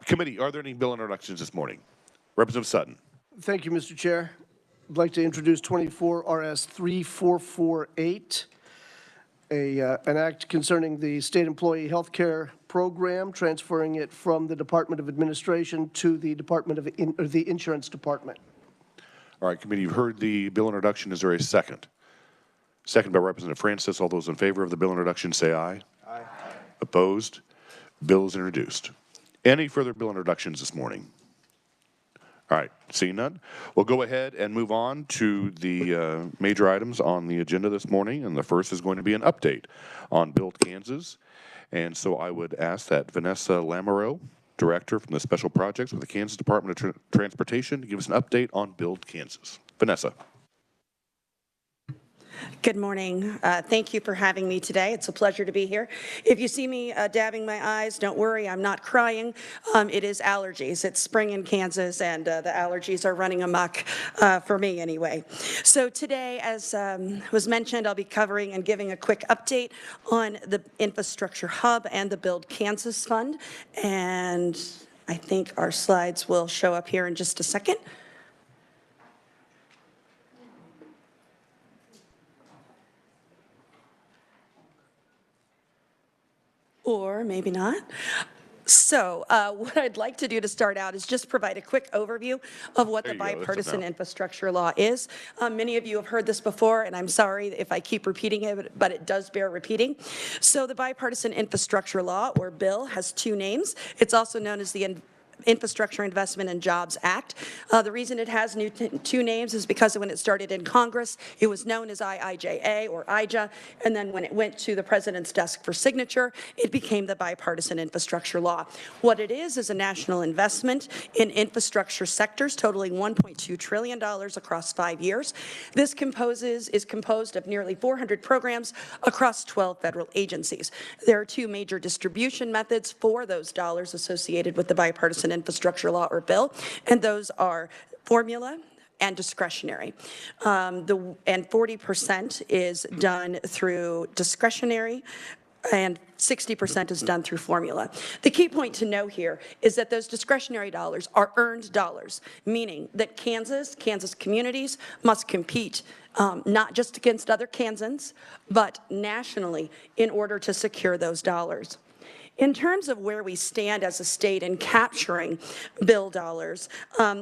Committee, are there any bill introductions this morning? Representative Sutton. Thank you, Mr. Chair. I'd like to introduce 24 RS 3448, an act concerning the state employee health care program, transferring it from the Department of Administration to the Department of the Insurance Department. All right, committee, you've heard the bill introduction. Is there a second? Second by Representative Francis. All those in favor of the bill introduction say aye. Aye. Opposed? Bill is introduced. Any further bill introductions this morning? All right, seeing none, we'll go ahead and move on to the major items on the agenda this morning. And the first is going to be an update on Build Kansas. And so I would ask that Vanessa Lamoureux, Director from the Special Projects with the Kansas Department of Transportation, give us an update on Build Kansas. Vanessa. Good morning. Thank you for having me today. It's a pleasure to be here. If you see me dabbing my eyes, don't worry, I'm not crying. It is allergies. It's spring in Kansas, and the allergies are running amok for me anyway. So today, as was mentioned, I'll be covering and giving a quick update on the Infrastructure Hub and the Build Kansas Fund. And I think our slides will show up here in just a second. Or maybe not. So what I'd like to do to start out is just provide a quick overview of what the bipartisan infrastructure law is. Many of you have heard this before, and I'm sorry if I keep repeating it, but it does bear repeating. So the bipartisan infrastructure law, or bill, has two names. It's also known as the Infrastructure Investment and Jobs Act. The reason it has two names is because when it started in Congress, it was known as IIJA or IJA, and then when it went to the president's desk for signature, it became the bipartisan infrastructure law. What it is a national investment in infrastructure sectors totaling $1.2 trillion across 5 years. This is composed of nearly 400 programs across 12 federal agencies. There are two major distribution methods for those dollars associated with the bipartisan infrastructure law or bill, and those are formula and discretionary. And 40% is done through discretionary, and 60% is done through formula. The key point to know here is that those discretionary dollars are earned dollars, meaning that Kansas communities must compete not just against other Kansans, but nationally in order to secure those dollars. In terms of where we stand as a state in capturing bill dollars,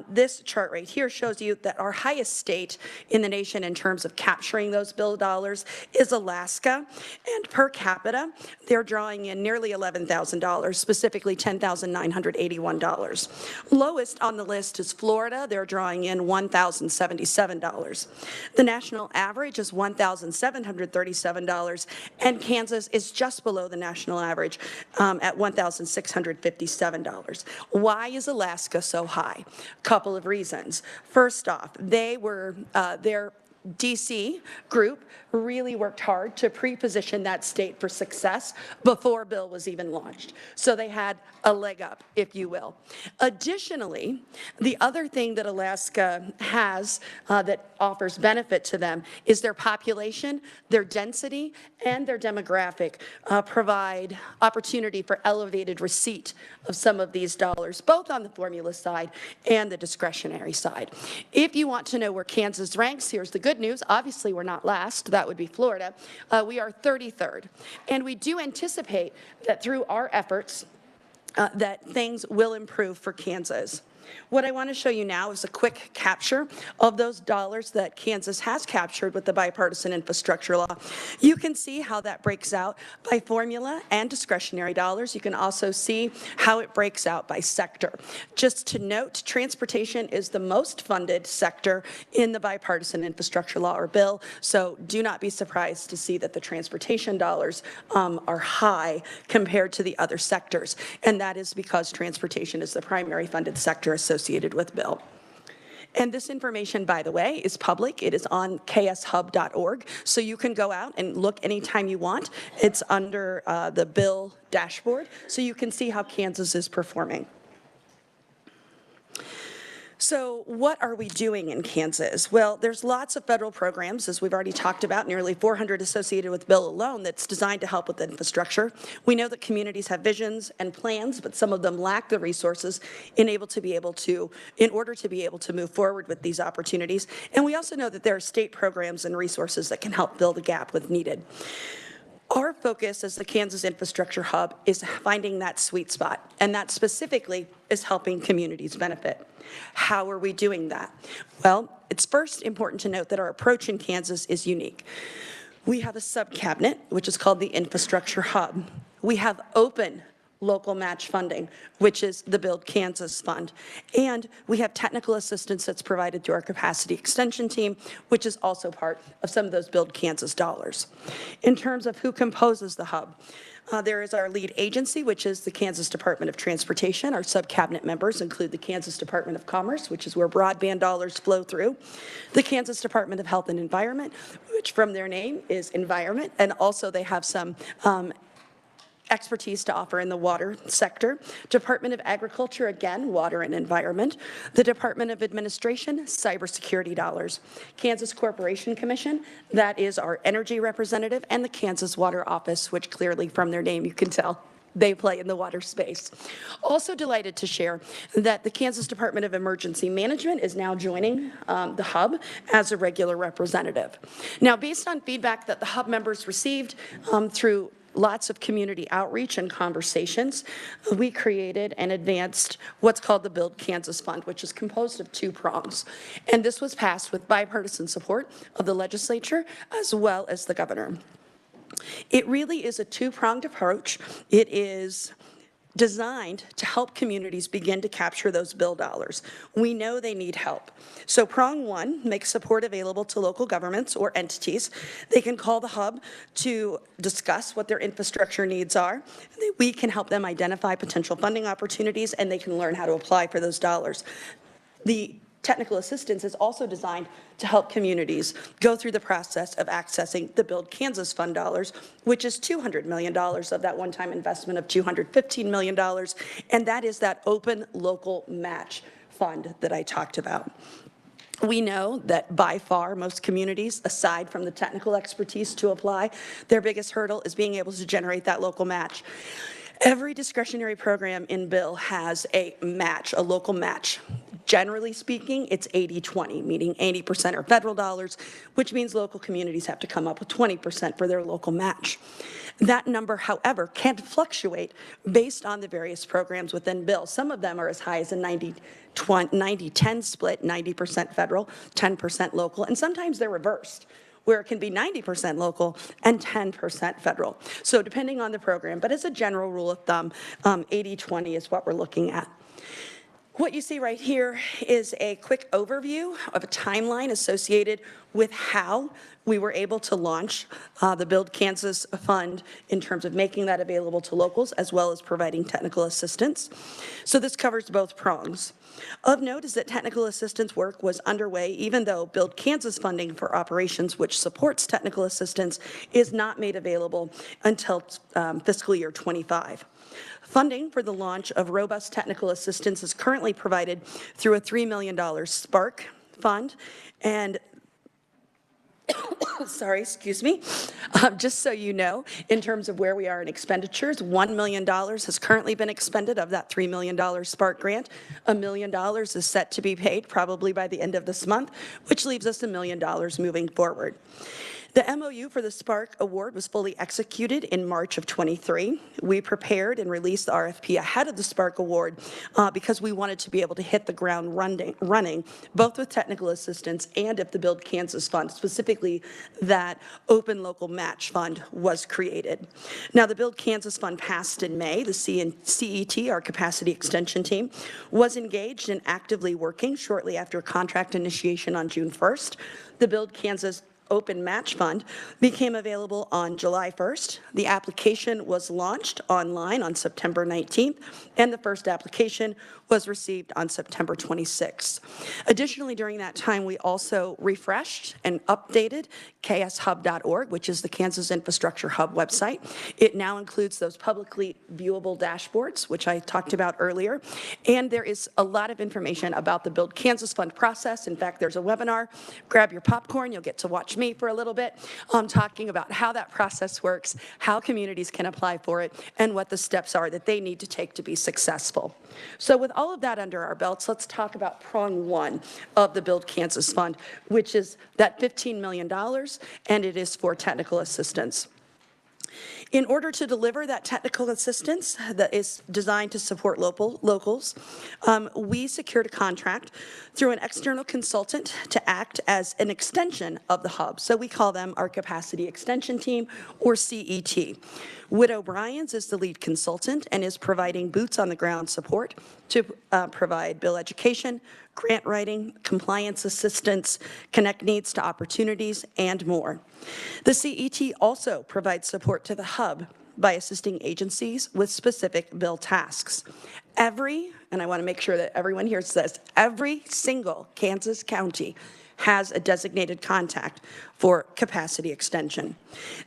this chart right here shows you that our highest state in the nation in terms of capturing those bill dollars is Alaska, and per capita, they're drawing in nearly $11,000, specifically $10,981. Lowest on the list is Florida. They're drawing in $1,077. The national average is $1,737, and Kansas is just below the national average at $1,657. Why is Alaska so high? Couple of reasons. First off, their DC group really worked hard to pre-position that state for success before bill was even launched. So they had a leg up, if you will. Additionally, the other thing that Alaska has that offers benefit to them is their population, their density, and their demographic provide opportunity for elevated receipt of some of these dollars, both on the formula side and the discretionary side. If you want to know where Kansas ranks, here's the good news. Obviously, we're not last. That would be Florida. We are 33rd. And we do anticipate that through our efforts, that things will improve for Kansas. What I want to show you now is a quick capture of those dollars that Kansas has captured with the bipartisan infrastructure law. You can see how that breaks out by formula and discretionary dollars. You can also see how it breaks out by sector. Just to note, transportation is the most funded sector in the bipartisan infrastructure law or bill, so do not be surprised to see that the transportation dollars are high compared to the other sectors, and that is because transportation is the primary funded sector associated with bill. And this information, by the way, is public. It is on ks.gov, so you can go out and look anytime you want. It's under the bill dashboard, so you can see how Kansas is performing. So what are we doing in Kansas? Well, there's lots of federal programs, as we've already talked about, nearly 400 associated with Bill alone, that's designed to help with infrastructure. We know that communities have visions and plans, but some of them lack the resources in order to be able to move forward with these opportunities. And we also know that there are state programs and resources that can help fill the gap with needed. Our focus as the Kansas Infrastructure Hub is finding that sweet spot, and that specifically is helping communities benefit. How are we doing that? Well, it's first important to note that our approach in Kansas is unique. We have a sub-cabinet, which is called the Infrastructure Hub. We have open local match funding, which is the Build Kansas Fund. And we have technical assistance that's provided through our capacity extension team, which is also part of some of those Build Kansas dollars. In terms of who composes the hub, there is our lead agency, which is the Kansas Department of Transportation. Our sub-cabinet members include the Kansas Department of Commerce, which is where broadband dollars flow through, the Kansas Department of Health and Environment, which from their name is environment, and also they have some expertise to offer in the water sector. Department of Agriculture, again, water and environment. The Department of Administration, cybersecurity dollars. Kansas Corporation Commission, that is our energy representative, and the Kansas Water Office, which clearly from their name you can tell they play in the water space. Also delighted to share that the Kansas Department of Emergency Management is now joining the hub as a regular representative. Now, based on feedback that the hub members received through lots of community outreach and conversations, we created and advanced what's called the Build Kansas Fund, which is composed of two prongs. And this was passed with bipartisan support of the legislature as well as the governor. It really is a two-pronged approach. It is designed to help communities begin to capture those bill dollars. We know they need help. So prong one makes support available to local governments or entities. They can call the hub to discuss what their infrastructure needs are. We can help them identify potential funding opportunities, and they can learn how to apply for those dollars. The technical assistance is also designed to help communities go through the process of accessing the Build Kansas Fund dollars, which is $200 million of that one-time investment of $215 million, and that is that open local match fund that I talked about. We know that by far most communities, aside from the technical expertise to apply, their biggest hurdle is being able to generate that local match. Every discretionary program in bill has a match, a local match. Generally speaking, it's 80-20, meaning 80% are federal dollars, which means local communities have to come up with 20% for their local match. That number, however, can fluctuate based on the various programs within bill. Some of them are as high as a 90-10 split, 90% federal, 10% local, and sometimes they're reversed, where it can be 90% local and 10% federal. So depending on the program, but as a general rule of thumb, 80-20 is what we're looking at. What you see right here is a quick overview of a timeline associated with how we were able to launch the Build Kansas Fund in terms of making that available to locals as well as providing technical assistance. So this covers both prongs. Of note is that technical assistance work was underway even though Build Kansas funding for operations, which supports technical assistance, is not made available until fiscal year 25. Funding for the launch of robust technical assistance is currently provided through a $3 million Spark fund, and sorry, excuse me. Just so you know, in terms of where we are in expenditures, $1 million has currently been expended of that $3 million Spark grant. $1 million is set to be paid probably by the end of this month, which leaves us $1 million moving forward. The MOU for the Spark Award was fully executed in March of 23. We prepared and released the RFP ahead of the Spark Award because we wanted to be able to hit the ground running, both with technical assistance and if the Build Kansas Fund, specifically that open local match fund, was created. Now, the Build Kansas Fund passed in May. The CET, our capacity extension team, was engaged and actively working shortly after contract initiation on June 1st. The Build Kansas Open Match Fund became available on July 1st. The application was launched online on September 19th, and the first application was received on September 26th. Additionally, during that time, we also refreshed and updated ks.gov, which is the Kansas Infrastructure Hub website. It now includes those publicly viewable dashboards, which I talked about earlier, and there is a lot of information about the Build Kansas Fund process. In fact, there's a webinar. Grab your popcorn. You'll get to watch me for a little bit talking about how that process works, how communities can apply for it, and what the steps are that they need to take to be successful. So with all of that under our belts, let's talk about prong one of the Build Kansas Fund, which is that $15 million, and it is for technical assistance. In order to deliver that technical assistance that is designed to support locals, we secured a contract through an external consultant to act as an extension of the hub. So we call them our Capacity Extension Team, or CET. Wood O'Brien's is the lead consultant and is providing boots-on-the-ground support to provide bill education, grant writing, compliance assistance, connect needs to opportunities, and more. The CET also provides support to the hub by assisting agencies with specific bill tasks. And I want to make sure that everyone here says, every single Kansas county has a designated contact for capacity extension.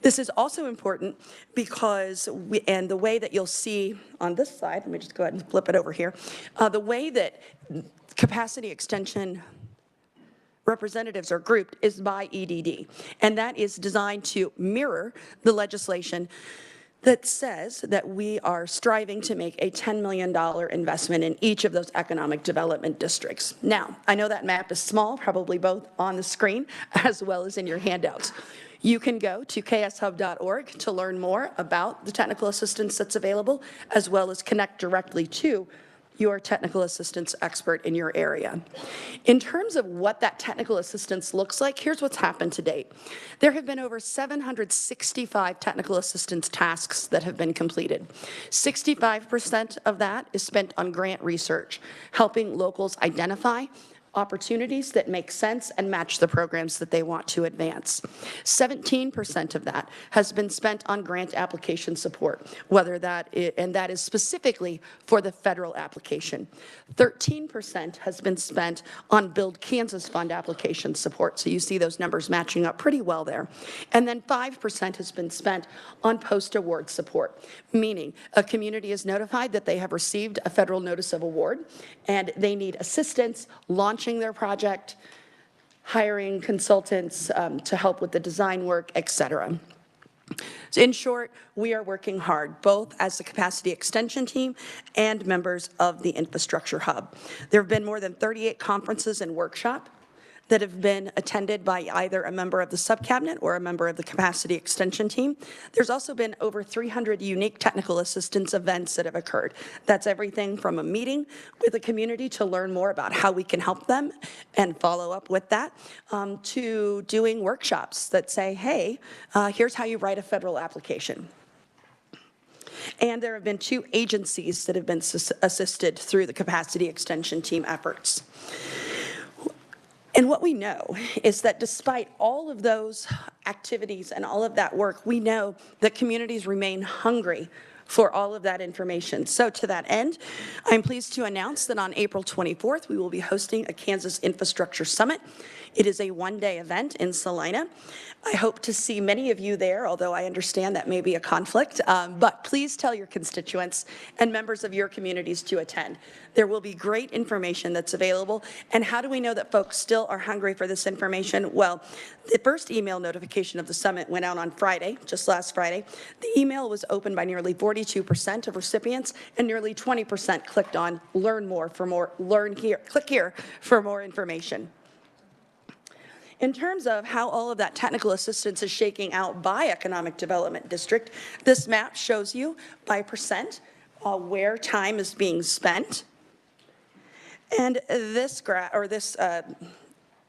This is also important because, and the way that you'll see on this side, let me just go ahead and flip it over here, the way that capacity extension representatives are grouped is by EDD, and that is designed to mirror the legislation that says that we are striving to make a $10 million investment in each of those economic development districts. Now, I know that map is small, probably both on the screen as well as in your handouts. You can go to kshub.org to learn more about the technical assistance that's available, as well as connect directly to your technical assistance expert in your area. In terms of what that technical assistance looks like, here's what's happened to date. There have been over 765 technical assistance tasks that have been completed. 65% of that is spent on grant research, helping locals identify opportunities that make sense and match the programs that they want to advance. 17% of that has been spent on grant application support, and that is specifically for the federal application. 13% has been spent on Build Kansas Fund application support, so you see those numbers matching up pretty well there. And then 5% has been spent on post-award support, meaning a community is notified that they have received a federal notice of award and they need assistance launching their project, hiring consultants to help with the design work, et cetera. So in short, we are working hard, both as the capacity extension team and members of the infrastructure hub. There have been more than 38 conferences and workshops that have been attended by either a member of the subcabinet or a member of the capacity extension team. There's also been over 300 unique technical assistance events that have occurred. That's everything from a meeting with the community to learn more about how we can help them and follow up with that, to doing workshops that say, hey, here's how you write a federal application. And there have been 2 agencies that have been assisted through the capacity extension team efforts. And what we know is that despite all of those activities and all of that work, we know that communities remain hungry for all of that information. So to that end, I'm pleased to announce that on April 24th, we will be hosting a Kansas Infrastructure Summit. It is a one-day event in Salina. I hope to see many of you there, although I understand that may be a conflict, but please tell your constituents and members of your communities to attend. There will be great information that's available. And how do we know that folks still are hungry for this information? Well, the first email notification of the summit went out on Friday, just last Friday. The email was opened by nearly 42% of recipients, and nearly 20% clicked on learn more for more, click here for more information. In terms of how all of that technical assistance is shaking out by economic development district, this map shows you by percent where time is being spent. And this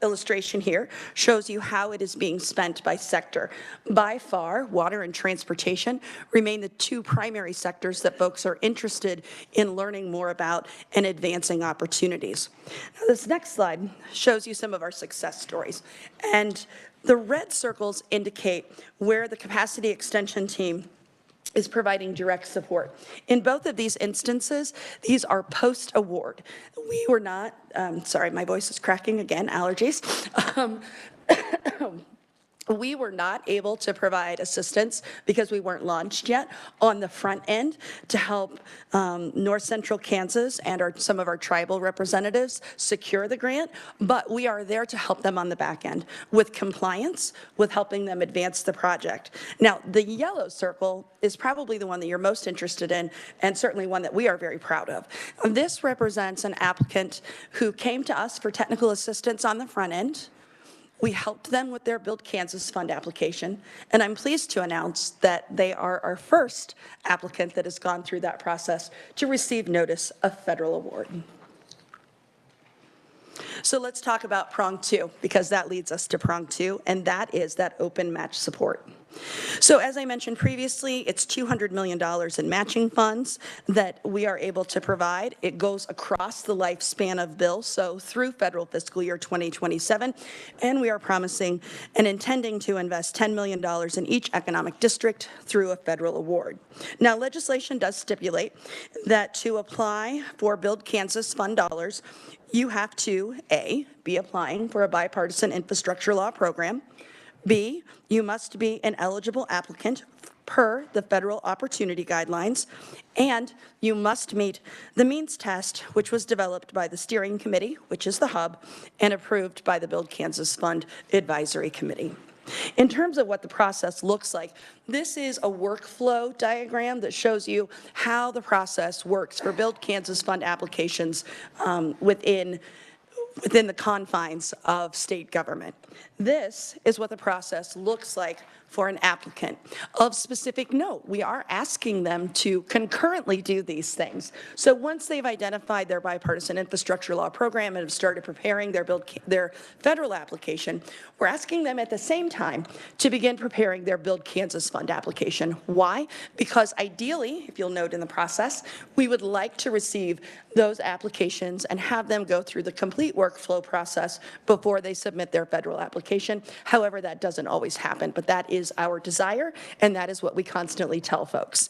illustration here shows you how it is being spent by sector. By far, water and transportation remain the 2 primary sectors that folks are interested in learning more about and advancing opportunities. Now, this next slide shows you some of our success stories. And The red circles indicate where the capacity extension team is providing direct support. In both of these instances, these are post-award. We were not, sorry, my voice is cracking again, allergies. We were not able to provide assistance because we weren't launched yet on the front end to help North Central Kansas and some of our tribal representatives secure the grant, but we are there to help them on the back end with compliance, with helping them advance the project. Now, the yellow circle is probably the one that you're most interested in, and certainly one that we are very proud of. This represents an applicant who came to us for technical assistance on the front end. We helped them with their Build Kansas Fund application, and I'm pleased to announce that they are our first applicant that has gone through that process to receive notice of federal award. So let's talk about prong 2, because that leads us to prong 2, and that is that open match support. So as I mentioned previously, it's $200 million in matching funds that we are able to provide. It goes across the lifespan of bills, so through federal fiscal year 2027, and we are promising and intending to invest $10 million in each economic district through a federal award. Now, legislation does stipulate that to apply for Build Kansas Fund dollars, you have to, A, be applying for a bipartisan infrastructure law program. B, you must be an eligible applicant per the federal opportunity guidelines, and you must meet the means test, which was developed by the steering committee, which is the hub, and approved by the Build Kansas Fund Advisory Committee. In terms of what the process looks like, this is a workflow diagram that shows you how the process works for Build Kansas Fund applications within the confines of state government. This is what the process looks like for an applicant. Of specific note, we are asking them to concurrently do these things. So once they've identified their bipartisan infrastructure law program and have started preparing their federal application, we're asking them at the same time to begin preparing their Build Kansas Fund application. Why? Because ideally, if you'll note in the process, we would like to receive those applications and have them go through the complete workflow process before they submit their federal application. However, that doesn't always happen, but that is our desire, and that is what we constantly tell folks.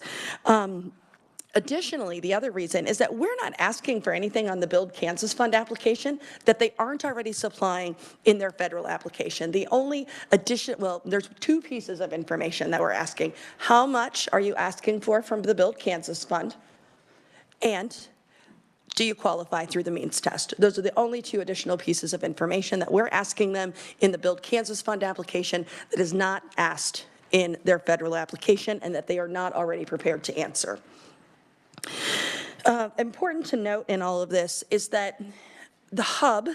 Additionally, the other reason is that we're not asking for anything on the Build Kansas Fund application that they aren't already supplying in their federal application. The only addition, well, there's 2 pieces of information that we're asking. How much are you asking for from the Build Kansas Fund? And do you qualify through the means test? Those are the only 2 additional pieces of information that we're asking them in the Build Kansas Fund application that is not asked in their federal application and that they are not already prepared to answer. Important to note in all of this is that the hub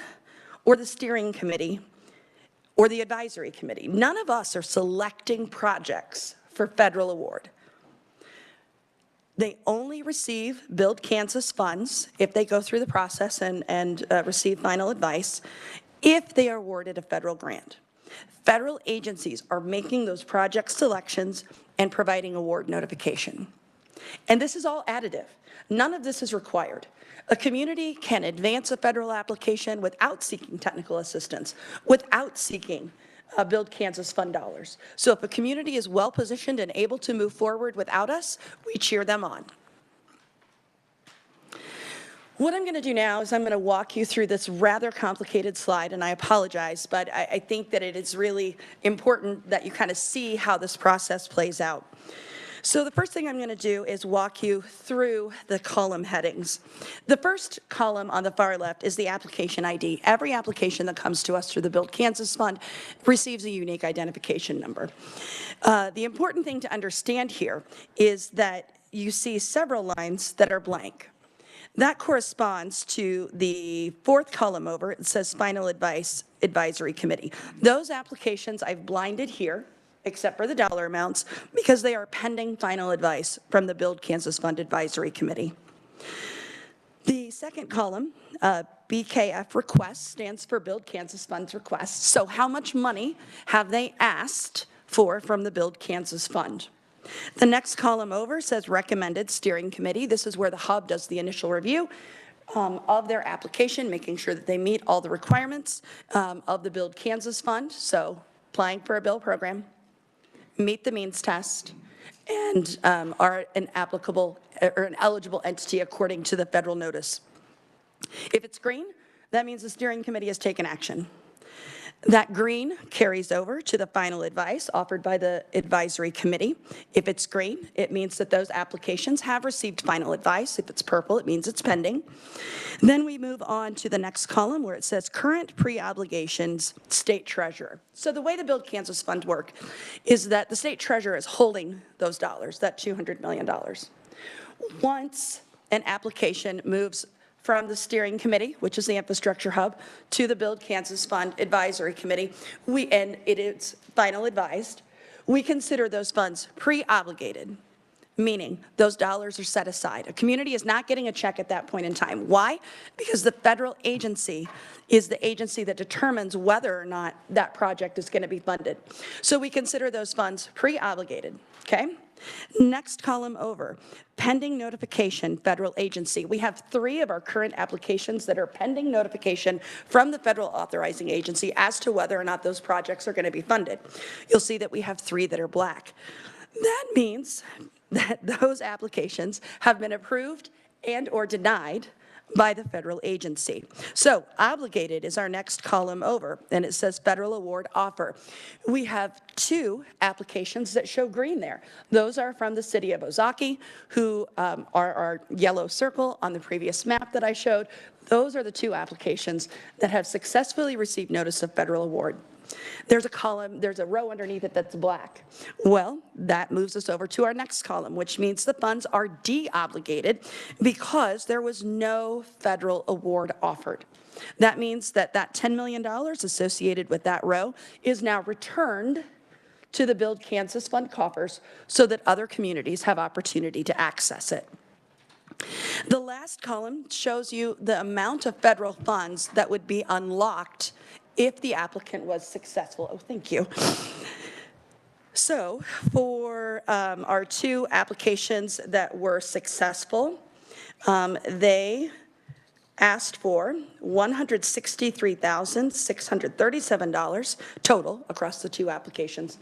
or the steering committee or the advisory committee, none of us are selecting projects for federal award. They only receive Build Kansas funds if they go through the process and receive final advice if they are awarded a federal grant. Federal agencies are making those project selections and providing award notification. And this is all additive. None of this is required. A community can advance a federal application without seeking technical assistance, without seeking Build Kansas Fund dollars. So if a community is well positioned and able to move forward without us, we cheer them on. What I'm going to do now is I'm going to walk you through this rather complicated slide, and I apologize, but I think that it is really important that you kind of see how this process plays out. So the first thing I'm going to do is walk you through the column headings. The first column on the far left is the application ID. Every application that comes to us through the Build Kansas Fund receives a unique identification number. The important thing to understand here is that you see several lines that are blank. That corresponds to the 4th column over. It says Final Advice Advisory Committee. Those applications I've blinded here, except for the dollar amounts, because they are pending final advice from the Build Kansas Fund Advisory Committee. The second column, BKF requests, stands for Build Kansas Fund's requests. So how much money have they asked for from the Build Kansas Fund? The next column over says Recommended Steering Committee. This is where the hub does the initial review of their application, making sure that they meet all the requirements of the Build Kansas Fund. So applying for a bill program, meet the means test, and are an applicable or an eligible entity according to the federal notice. If it's green, that means the steering committee has taken action. That green carries over to the final advice offered by the advisory committee. If it's green, it means that those applications have received final advice. If it's purple, it means it's pending. Then we move on to the next column where it says current pre-obligations state treasurer. So the way the Build Kansas Fund work is that the state treasurer is holding those dollars, that $200 million. Once an application moves from the steering committee, which is the infrastructure hub, to the Build Kansas Fund Advisory Committee, and it is final advised, we consider those funds pre-obligated, meaning those dollars are set aside. A community is not getting a check at that point in time. Why? Because the federal agency is the agency that determines whether or not that project is going to be funded. So we consider those funds pre-obligated, okay? Next column over, pending notification, federal agency. We have 3 of our current applications that are pending notification from the federal authorizing agency as to whether or not those projects are going to be funded. You'll see that we have 3 that are black. That means that those applications have been approved and or denied by the federal agency. So obligated is our next column over, and it says federal award offer. We have 2 applications that show green there. Those are from the city of Ozaki, who are our yellow circle on the previous map that I showed. Those are the 2 applications that have successfully received notice of federal award. There's a column, there's a row underneath it that's black. Well, that moves us over to our next column, which means the funds are de-obligated because there was no federal award offered. That means that that $10 million associated with that row is now returned to the Build Kansas Fund coffers so that other communities have opportunity to access it. The last column shows you the amount of federal funds that would be unlocked if the applicant was successful. Oh, thank you. So for our 2 applications that were successful, they asked for $163,637 total across the 2 applications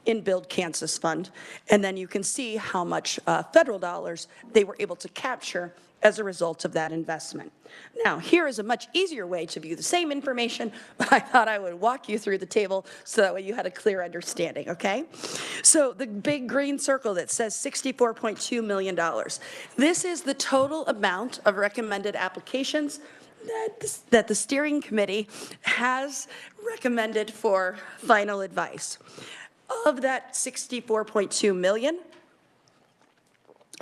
in Build Kansas Fund. And then you can see how much federal dollars they were able to capture as a result of that investment. Now, here is a much easier way to view the same information, but I thought I would walk you through the table so that way you had a clear understanding, okay? So the big green circle that says $64.2 million. This is the total amount of recommended applications that the steering committee has recommended for final advice. Of that $64.2 million,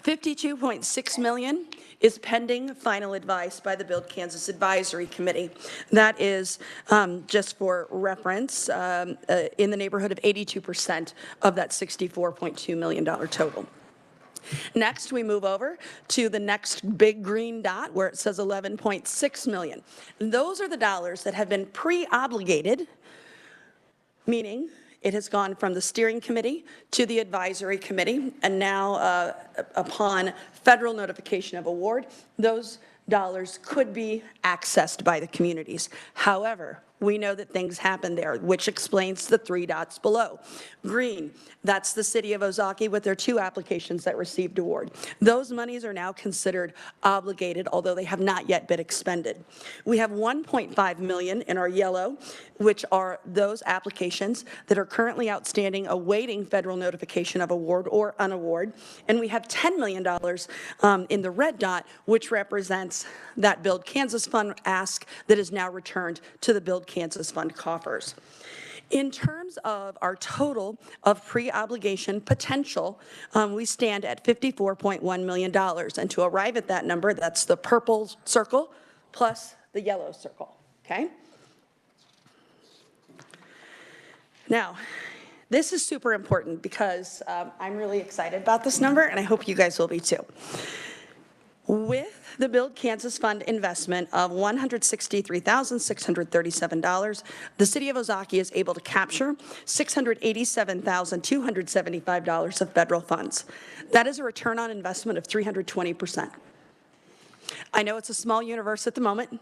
$52.6 million is pending final advice by the Build Kansas Advisory Committee. That is, just for reference, in the neighborhood of 82% of that $64.2 million total. Next, we move over to the next big green dot where it says $11.6 million. Those are the dollars that have been pre-obligated, meaning it has gone from the steering committee to the advisory committee, and now upon federal notification of award, those dollars could be accessed by the communities. However, we know that things happen there, which explains the 3 dots below. Green, that's the city of Ozaki with their 2 applications that received award. Those monies are now considered obligated, although they have not yet been expended. We have $1.5 million in our yellow, which are those applications that are currently outstanding, awaiting federal notification of award or unaward. And we have $10 million in the red dot, which represents that Build Kansas Fund ask that is now returned to the Build Kansas Fund coffers. In terms of our total of pre-obligation potential, we stand at $54.1 million. And to arrive at that number, that's the purple circle plus the yellow circle, okay? Now, this is super important because I'm really excited about this number, and I hope you guys will be too. With the Build Kansas Fund investment of $163,637, the city of Ozaki is able to capture $687,275 of federal funds. That is a return on investment of 320%. I know it's a small universe at the moment,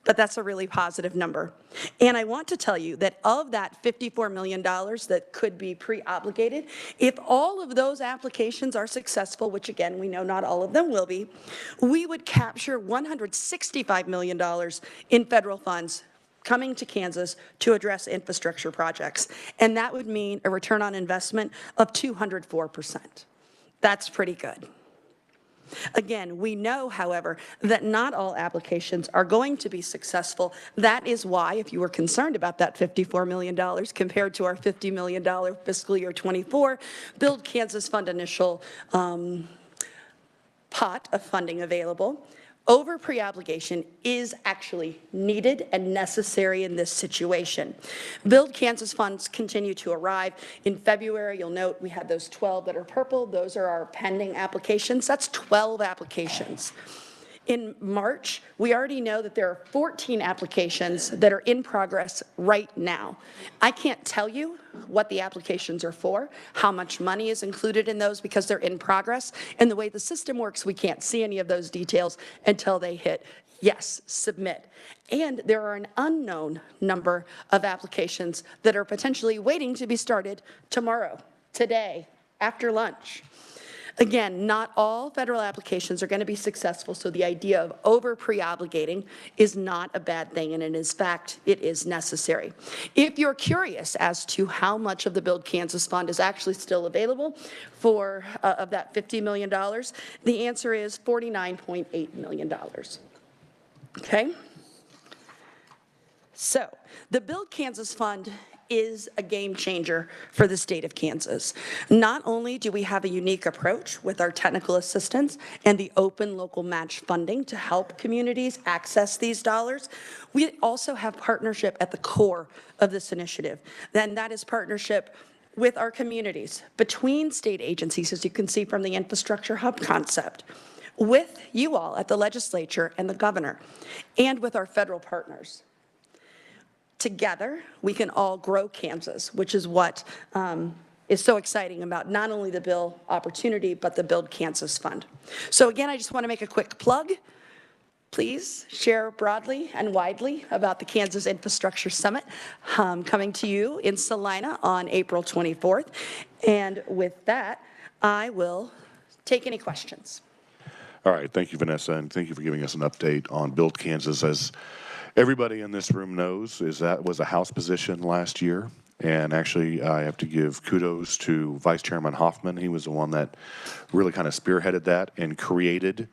but that's a really positive number. And I want to tell you that of that $54 million that could be pre-obligated, if all of those applications are successful, which again, we know not all of them will be, we would capture $165 million in federal funds coming to Kansas to address infrastructure projects. And that would mean a return on investment of 204%. That's pretty good. Again, we know, however, that not all applications are going to be successful. That is why, if you were concerned about that $54 million compared to our $50 million fiscal year 24 Build Kansas Fund initial pot of funding available, over pre-obligation is actually needed and necessary in this situation. Build Kansas funds continue to arrive. In February, you'll note we had those 12 that are purple. Those are our pending applications. That's 12 applications. In March, we already know that there are 14 applications that are in progress right now. I can't tell you what the applications are for, how much money is included in those because they're in progress. And the way the system works, we can't see any of those details until they hit yes, submit. And there are an unknown number of applications that are potentially waiting to be started tomorrow, today, after lunch. Again, not all federal applications are going to be successful, so the idea of over pre-obligating is not a bad thing, and in fact, it is necessary. If you're curious as to how much of the Build Kansas Fund is actually still available for of that $50 million, the answer is $49.8 million. Okay? So, the Build Kansas Fund is a game changer for the state of Kansas. Not only do we have a unique approach with our technical assistance and the open local match funding to help communities access these dollars, we also have partnership at the core of this initiative. And that is partnership with our communities, between state agencies, as you can see from the infrastructure hub concept, with you all at the legislature and the governor, and with our federal partners. Together, we can all grow Kansas, which is what is so exciting about not only the bill opportunity, but the Build Kansas Fund. So again, I just want to make a quick plug. Please share broadly and widely about the Kansas Infrastructure Summit coming to you in Salina on April 24th. And with that, I will take any questions. All right, thank you, Vanessa, and thank you for giving us an update on Build Kansas. As everybody in this room knows, that was a House position last year, and actually I have to give kudos to Vice Chairman Hoffman. He was the one that really kind of spearheaded that and created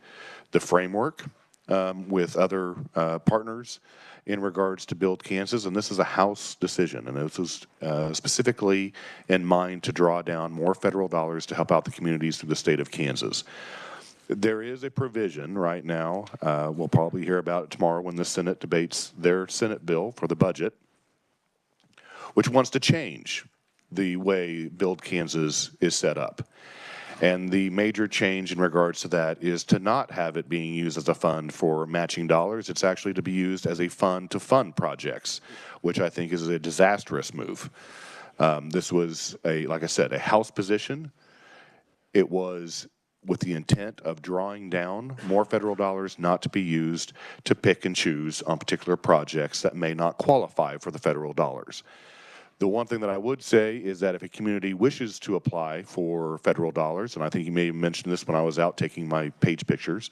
the framework with other partners in regards to Build Kansas, and this is a House decision, and this was specifically in mind to draw down more federal dollars to help out the communities through the state of Kansas. There is a provision right now, we'll probably hear about it tomorrow when the Senate debates their Senate bill for the budget, which wants to change the way Build Kansas is set up. And the major change in regards to that is to not have it being used as a fund for matching dollars. It's actually to be used as a fund to fund projects, which I think is a disastrous move. This was, like I said, a House position. It was with the intent of drawing down more federal dollars not to be used to pick and choose on particular projects that may not qualify for the federal dollars. The one thing that I would say is that if a community wishes to apply for federal dollars, and I think you may have mentioned this when I was out taking my page pictures,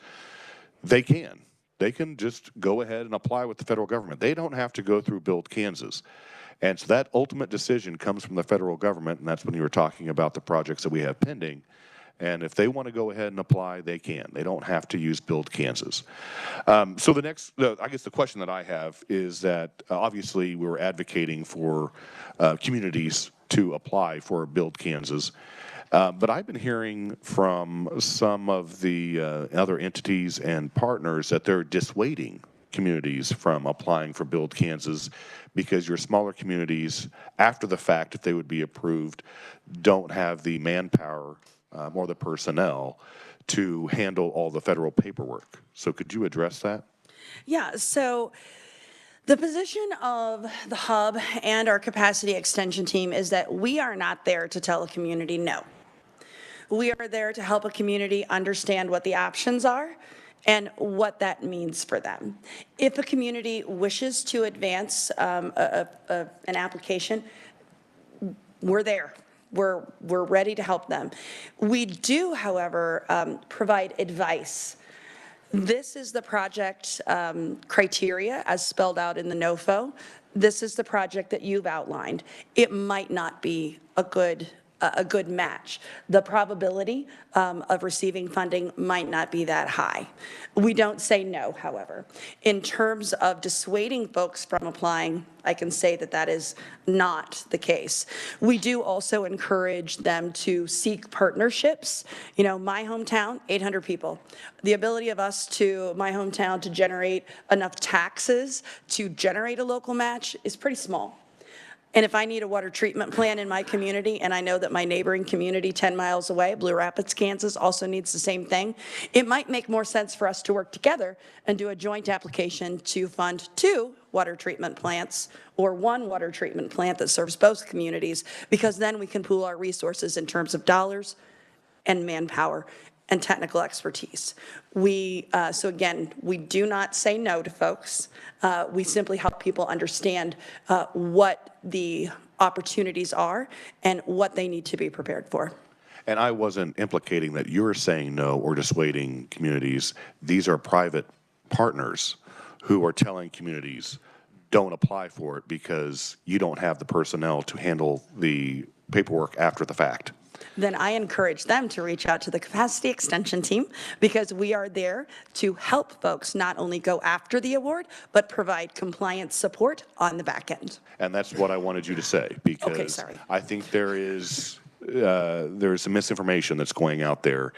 they can. They can just go ahead and apply with the federal government. They don't have to go through Build Kansas. And so that ultimate decision comes from the federal government, and that's when you were talking about the projects that we have pending. And if they want to go ahead and apply, they can. They don't have to use Build Kansas. So the next, I guess the question that I have is that obviously we're advocating for communities to apply for Build Kansas. But I've been hearing from some of the other entities and partners that they're dissuading communities from applying for Build Kansas because your smaller communities, after the fact, if they would be approved, don't have the manpower or the personnel to handle all the federal paperwork. So could you address that? Yeah, so the position of the hub and our capacity extension team is that we are not there to tell a community no. We are there to help a community understand what the options are and what that means for them. If a community wishes to advance an application, we're there. We're ready to help them. We do, however, provide advice. This is the project criteria as spelled out in the NOFO. This is the project that you've outlined. It might not be a good match. The probability of receiving funding might not be that high. We don't say no, however. In terms of dissuading folks from applying, I can say that that is not the case. We do also encourage them to seek partnerships. You know, my hometown, 800 people. The ability of us to, my hometown, to generate enough taxes to generate a local match is pretty small. And if I need a water treatment plant in my community, and I know that my neighboring community 10 miles away, Blue Rapids, Kansas, also needs the same thing, it might make more sense for us to work together and do a joint application to fund 2 water treatment plants or 1 water treatment plant that serves both communities, because then we can pool our resources in terms of dollars and manpower and technical expertise. So again, we do not say no to folks. We simply help people understand what the opportunities are and what they need to be prepared for. And I wasn't implicating that you're saying no or dissuading communities. These are private partners who are telling communities, don't apply for it because you don't have the personnel to handle the paperwork after the fact. Then I encourage them to reach out to the capacity extension team, because we are there to help folks not only go after the award, but provide compliance support on the back end. And that's what I wanted you to say, because I think there's some misinformation that's going out there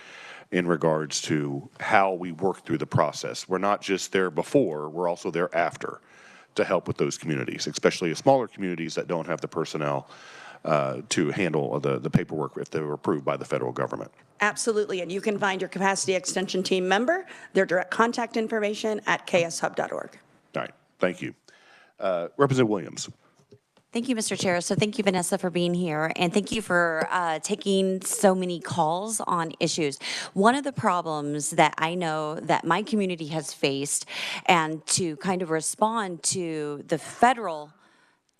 in regards to how we work through the process. We're not just there before, we're also there after to help with those communities, especially smaller communities that don't have the personnel to handle the paperwork if they were approved by the federal government. Absolutely, and you can find your capacity extension team member, their direct contact information at kshub.org. All right, thank you. Representative Williams. Thank you, Mr. Chair. So thank you, Vanessa, for being here, and thank you for taking so many calls on issues. One of the problems that I know that my community has faced, and to kind of respond to the federal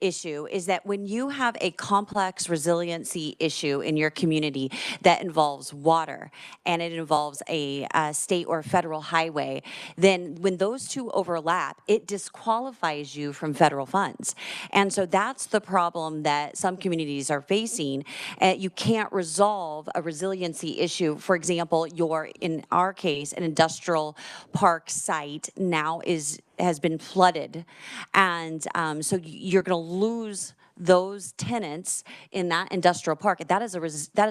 issue, is that when you have a complex resiliency issue in your community that involves water and it involves a state or federal highway, then when those two overlap, it disqualifies you from federal funds. And so that's the problem that some communities are facing. You can't resolve a resiliency issue. For example, in our case, an industrial park site now has been flooded, and so you're going to lose those tenants in that industrial park. That is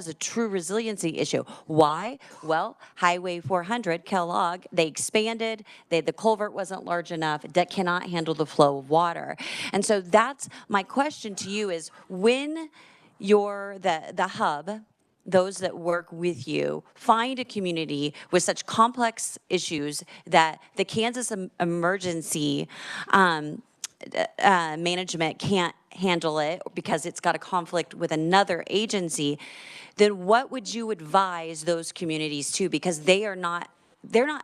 a true resiliency issue. Why? Well, Highway 400, Kellogg, they expanded. The culvert wasn't large enough. That cannot handle the flow of water. And so that's my question to you: is when you're the hub, those that work with you, find a community with such complex issues that the Kansas emergency management can't handle it because it's got a conflict with another agency, then what would you advise those communities to? Because they're not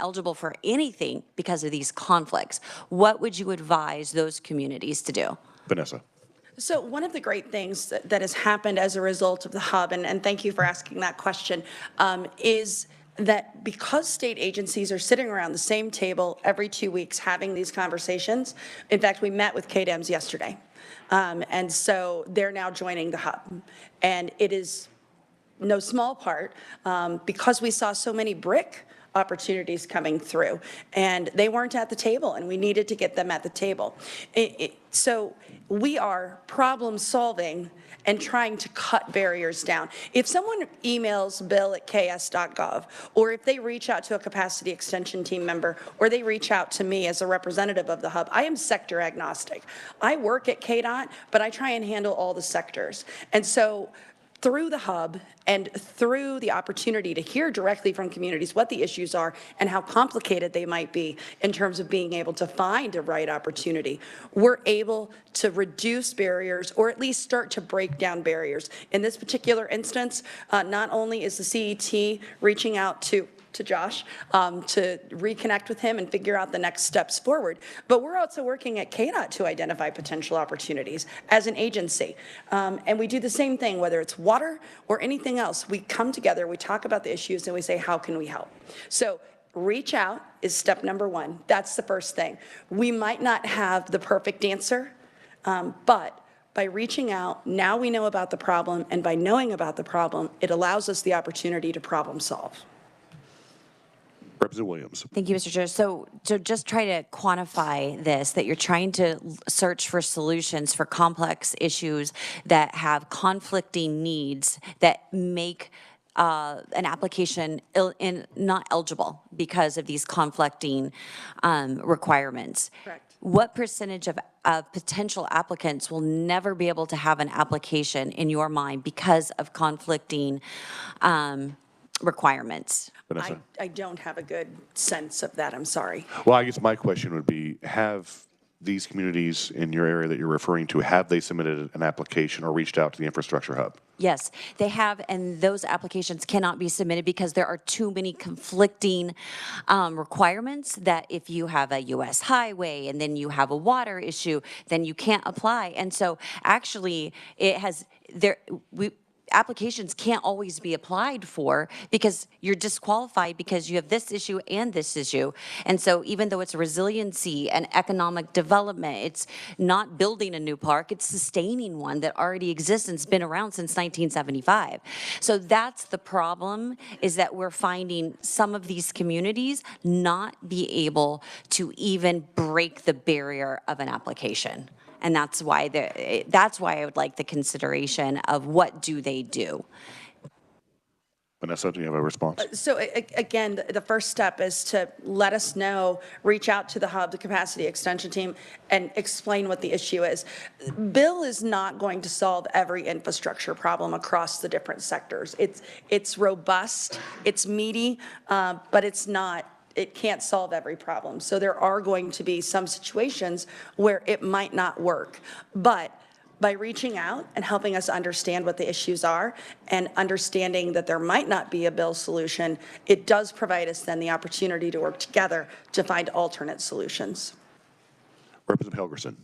eligible for anything because of these conflicts. What would you advise those communities to do? Vanessa. So one of the great things that has happened as a result of the hub, and thank you for asking that question, is that because state agencies are sitting around the same table every 2 weeks having these conversations. In fact, we met with KDEMS yesterday. And so they're now joining the hub. And it is no small part because we saw so many BRIC opportunities coming through, and they weren't at the table, and we needed to get them at the table. So we are problem solving and trying to cut barriers down. If someone emails bill at ks.gov, or if they reach out to a capacity extension team member, or they reach out to me as a representative of the hub, I am sector agnostic. I work at KDOT, but I try and handle all the sectors. And so through the hub and through the opportunity to hear directly from communities what the issues are and how complicated they might be in terms of being able to find a right opportunity, we're able to reduce barriers or at least start to break down barriers. In this particular instance, not only is the CET reaching out to to Josh to reconnect with him and figure out the next steps forward. But we're also working at KDOT to identify potential opportunities as an agency. And we do the same thing, whether it's water or anything else. We come together, we talk about the issues, and we say, how can we help? So reach out is step number one. That's the first thing. We might not have the perfect answer, but by reaching out, now we know about the problem, and by knowing about the problem, it allows us the opportunity to problem solve. Representative Williams. Thank you, Mr. Chair. So just try to quantify this, that you're trying to search for solutions for complex issues that have conflicting needs that make an application not eligible because of these conflicting requirements. Correct. What percentage of potential applicants will never be able to have an application in your mind because of conflicting requirements? Vanessa. I don't have a good sense of that, I'm sorry. Well, I guess my question would be, have these communities in your area that you're referring to, have they submitted an application or reached out to the infrastructure hub? Yes, they have, and those applications cannot be submitted because there are too many conflicting requirements that if you have a U.S. highway and then you have a water issue, then you can't apply. And so actually applications can't always be applied for because you're disqualified because you have this issue and this issue. And so even though it's resiliency and economic development, it's not building a new park, it's sustaining one that already exists and has been around since 1975. So that's the problem, is that we're finding some of these communities not be able to even break the barrier of an application. And that's why I would like the consideration of what do they do. Vanessa, do you have a response? So again, the first step is to let us know, reach out to the hub, the capacity extension team, and explain what the issue is. Bill is not going to solve every infrastructure problem across the different sectors. It's robust, it's meaty, but it can't solve every problem. So there are going to be some situations where it might not work. But by reaching out and helping us understand what the issues are and understanding that there might not be a bill solution, it does provide us then the opportunity to work together to find alternate solutions. Representative Helgerson.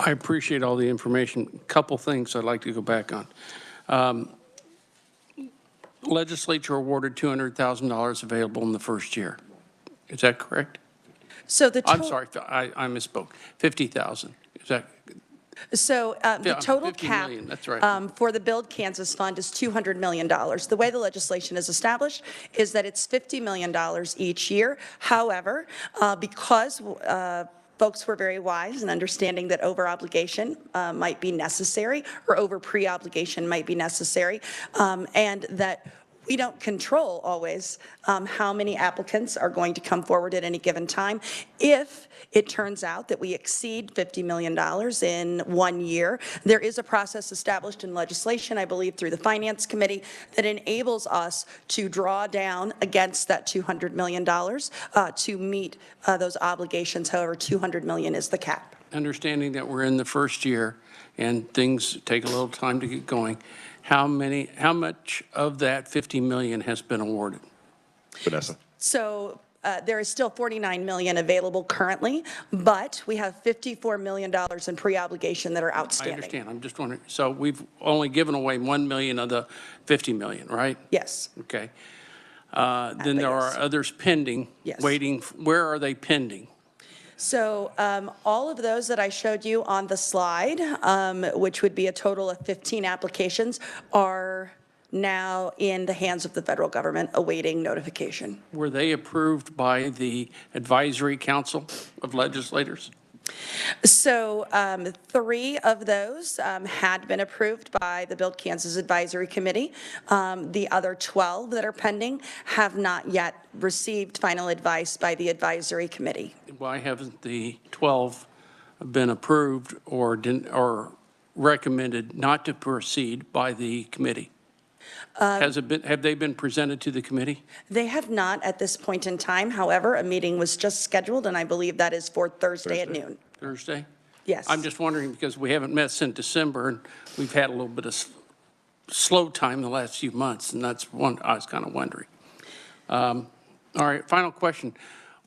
I appreciate all the information. A couple things I'd like to go back on. Legislature awarded $200,000 available in the first year. Is that correct? So the I'm sorry, I misspoke. 50,000. Is that? So the total 50 cap million, that's right. for the Build Kansas Fund is $200 million. The way the legislation is established is that it's $50 million each year. However, because folks were very wise in understanding that over-obligation might be necessary, or over-pre-obligation might be necessary, and that we don't control always how many applicants are going to come forward at any given time. If it turns out that we exceed $50 million in 1 year, there is a process established in legislation, I believe through the Finance Committee, that enables us to draw down against that $200 million to meet those obligations. However, $200 million is the cap. Understanding that we're in the first year and things take a little time to get going, how much of that 50 million has been awarded? Vanessa. So there is still $49 million available currently, but we have $54 million in pre-obligation that are outstanding. I understand. I'm just wondering. So we've only given away 1 million of the 50 million, right? Yes. Okay. Then there are others pending, Yes. waiting. Where are they pending? So all of those that I showed you on the slide, which would be a total of 15 applications, are now in the hands of the federal government awaiting notification. Were they approved by the Advisory Council of Legislators? So 3 of those had been approved by the Build Kansas Advisory Committee. The other 12 that are pending have not yet received final advice by the Advisory Committee. Why haven't the 12 been approved or recommended not to proceed by the committee? Have they been presented to the committee? They have not at this point in time. However, a meeting was just scheduled, and I believe that is for Thursday at noon. Thursday? Yes. I'm just wondering because we haven't met since December and we've had a little bit of slow time the last few months, and that's one I was kind of wondering. All right, final question.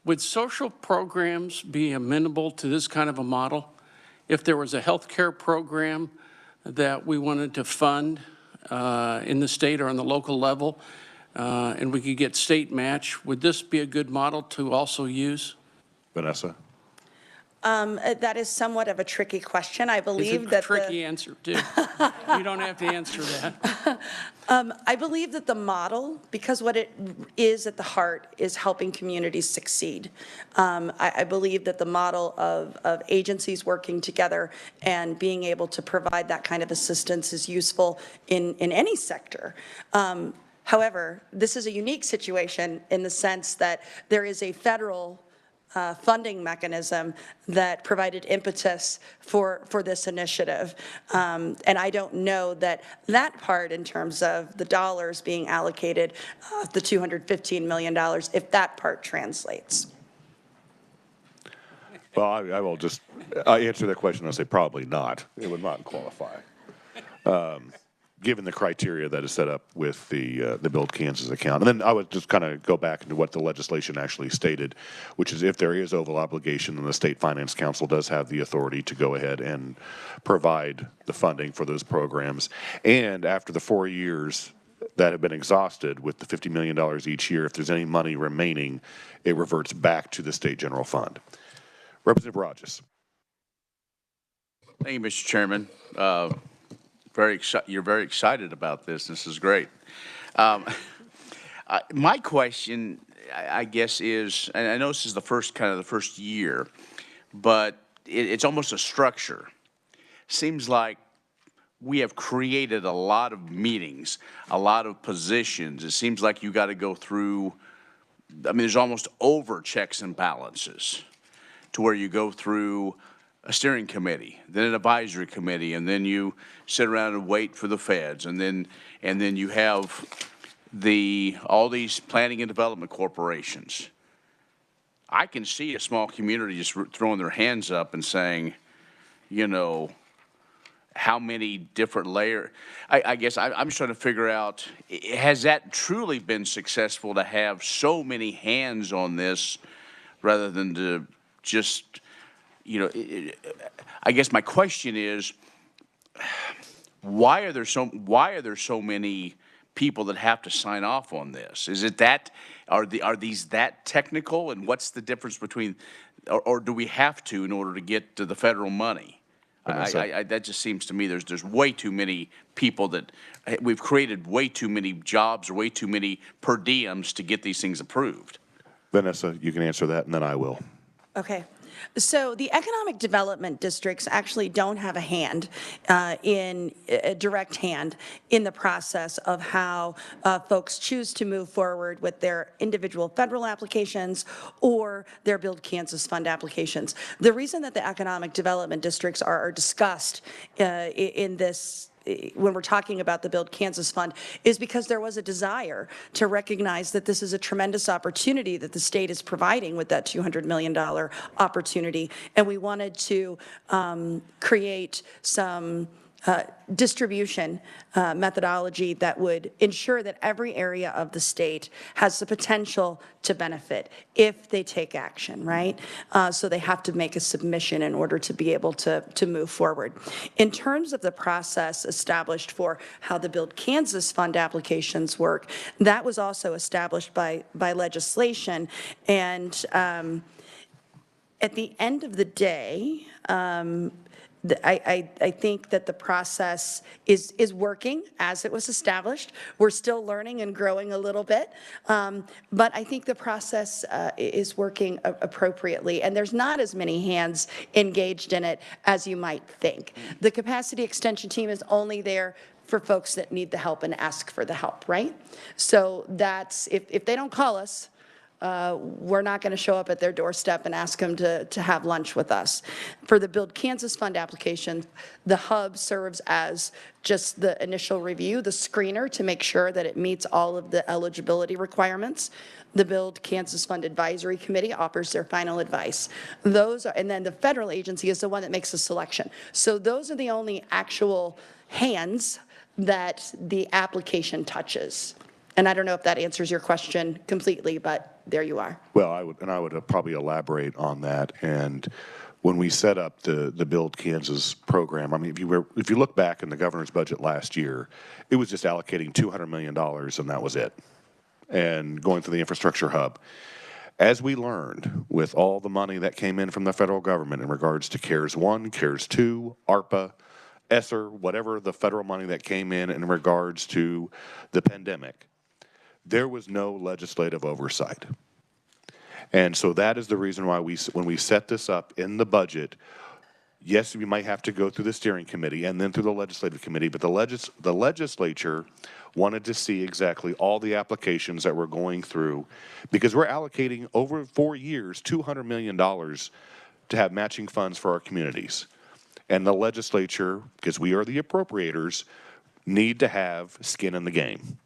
Would social programs be amenable to this kind of a model? If there was a healthcare program that we wanted to fund in the state or on the local level, and we could get state match, would this be a good model to also use? Vanessa? That is somewhat of a tricky question. I believe that It's a tricky answer, too. You don't have to answer that. I believe that the model, because what it is at the heart is helping communities succeed. I believe that the model of agencies working together and being able to provide that kind of assistance is useful in any sector. However, this is a unique situation in the sense that there is a federal funding mechanism that provided impetus for this initiative. And I don't know that part in terms of the dollars being allocated, the $215 million, if that part translates. Well, I will just answer that question. I'll say probably not. It would not qualify. Given the criteria that is set up with the Build Kansas account. And then I would just kind of go back into what the legislation actually stated, which is if there is oval obligation, then the State Finance Council does have the authority to go ahead and provide the funding for those programs. And after the 4 years that have been exhausted with the $50 million each year, if there's any money remaining, it reverts back to the State General Fund. Representative Rogers. Thank you, Mr. Chairman. You're very excited about this. This is great. My question, I guess, is, and I know this is the first year, but it's almost a structure. Seems like we have created a lot of meetings, a lot of positions. It seems like you got to go through. I mean, there's almost over checks and balances, to where you go through a steering committee, then an advisory committee, and then you sit around and wait for the feds, and then you have all these planning and development corporations. I can see a small community just throwing their hands up and saying, you know, how many different layers. I guess I'm just trying to figure out, has that truly been successful to have so many hands on this rather than to just, you know, I guess my question is, why are there so many people that have to sign off on this? Is it that, are these that technical, and what's the difference between, or do we have to in order to get to the federal money? That just seems to me there's way too many people that we've created, way too many jobs or way too many per diems to get these things approved. Vanessa, you can answer that, and then I will. Okay. So the economic development districts actually don't have a hand in a direct hand in the process of how folks choose to move forward with their individual federal applications or their Build Kansas Fund applications. The reason that the economic development districts are discussed in this when we're talking about the Build Kansas Fund is because there was a desire to recognize that this is a tremendous opportunity that the state is providing with that $200 million opportunity. And we wanted to create some distribution methodology that would ensure that every area of the state has the potential to benefit if they take action, right? So they have to make a submission in order to be able to move forward. In terms of the process established for how the Build Kansas Fund applications work, that was also established by legislation. And at the end of the day, I think that the process is working as it was established. We're still learning and growing a little bit, but I think the process is working appropriately, and there's not as many hands engaged in it as you might think. The capacity extension team is only there for folks that need the help and ask for the help, right? So that's, if they don't call us, we're not going to show up at their doorstep and ask them to have lunch with us. For the Build Kansas Fund application, the hub serves as just the initial review, the screener, to make sure that it meets all of the eligibility requirements. The Build Kansas Fund Advisory Committee offers their final advice. And then the federal agency is the one that makes the selection. So those are the only actual hands that the application touches. And I don't know if that answers your question completely, but there you are. Well, I would probably elaborate on that. And when we set up the Build Kansas program, I mean, if you look back in the governor's budget last year, it was just allocating $200 million and that was it. And going through the infrastructure hub. As we learned with all the money that came in from the federal government in regards to CARES 1, CARES 2, ARPA, ESSER, whatever the federal money that came in regards to the pandemic, there was no legislative oversight. And so that is the reason why when we set this up in the budget, yes, we might have to go through the steering committee and then through the legislative committee, but the legislature wanted to see exactly all the applications that we're going through because we're allocating over 4 years $200 million to have matching funds for our communities. And the legislature, because we are the appropriators, need to have skin in the game.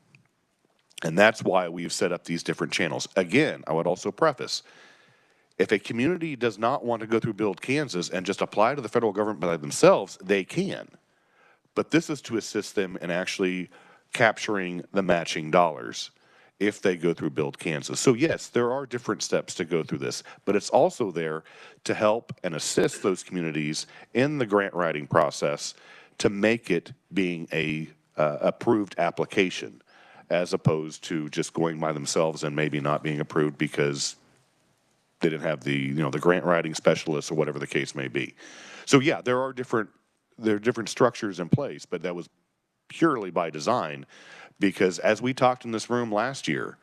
And that's why we've set up these different channels. Again, I would also preface, if a community does not want to go through Build Kansas and just apply to the federal government by themselves, they can. But this is to assist them in actually capturing the matching dollars if they go through Build Kansas. So yes, there are different steps to go through this, but it's also there to help and assist those communities in the grant writing process to make it being a approved application as opposed to just going by themselves and maybe not being approved because they didn't have the grant writing specialists or whatever the case may be. So yeah, there are different structures in place, but that was purely by design because as we talked in this room last year,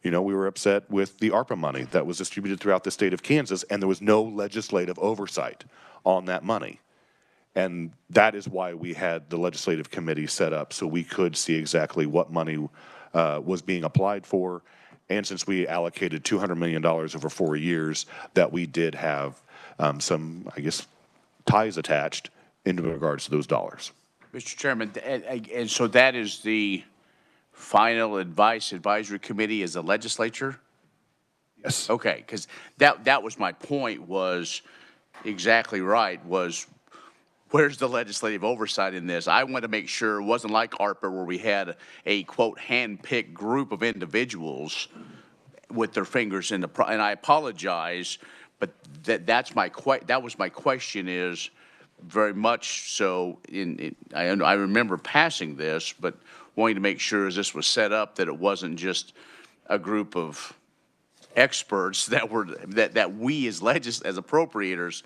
we were upset with the ARPA money that was distributed throughout the state of Kansas and there was no legislative oversight on that money. And that is why we had the legislative committee set up so we could see exactly what money was being applied for. And since we allocated $200 million over 4 years, that we did have some, I guess, ties attached in regards to those dollars. Mr. Chairman, and so that is the final advisory committee is the legislature? Yes. Okay, because that was my point, was exactly right, was where's the legislative oversight in this? I want to make sure it wasn't like ARPA where we had a, quote, hand-picked group of individuals with their fingers in the, and I apologize, but that was my question is very much so I remember passing this, but wanting to make sure as this was set up that it wasn't just a group of experts that we as appropriators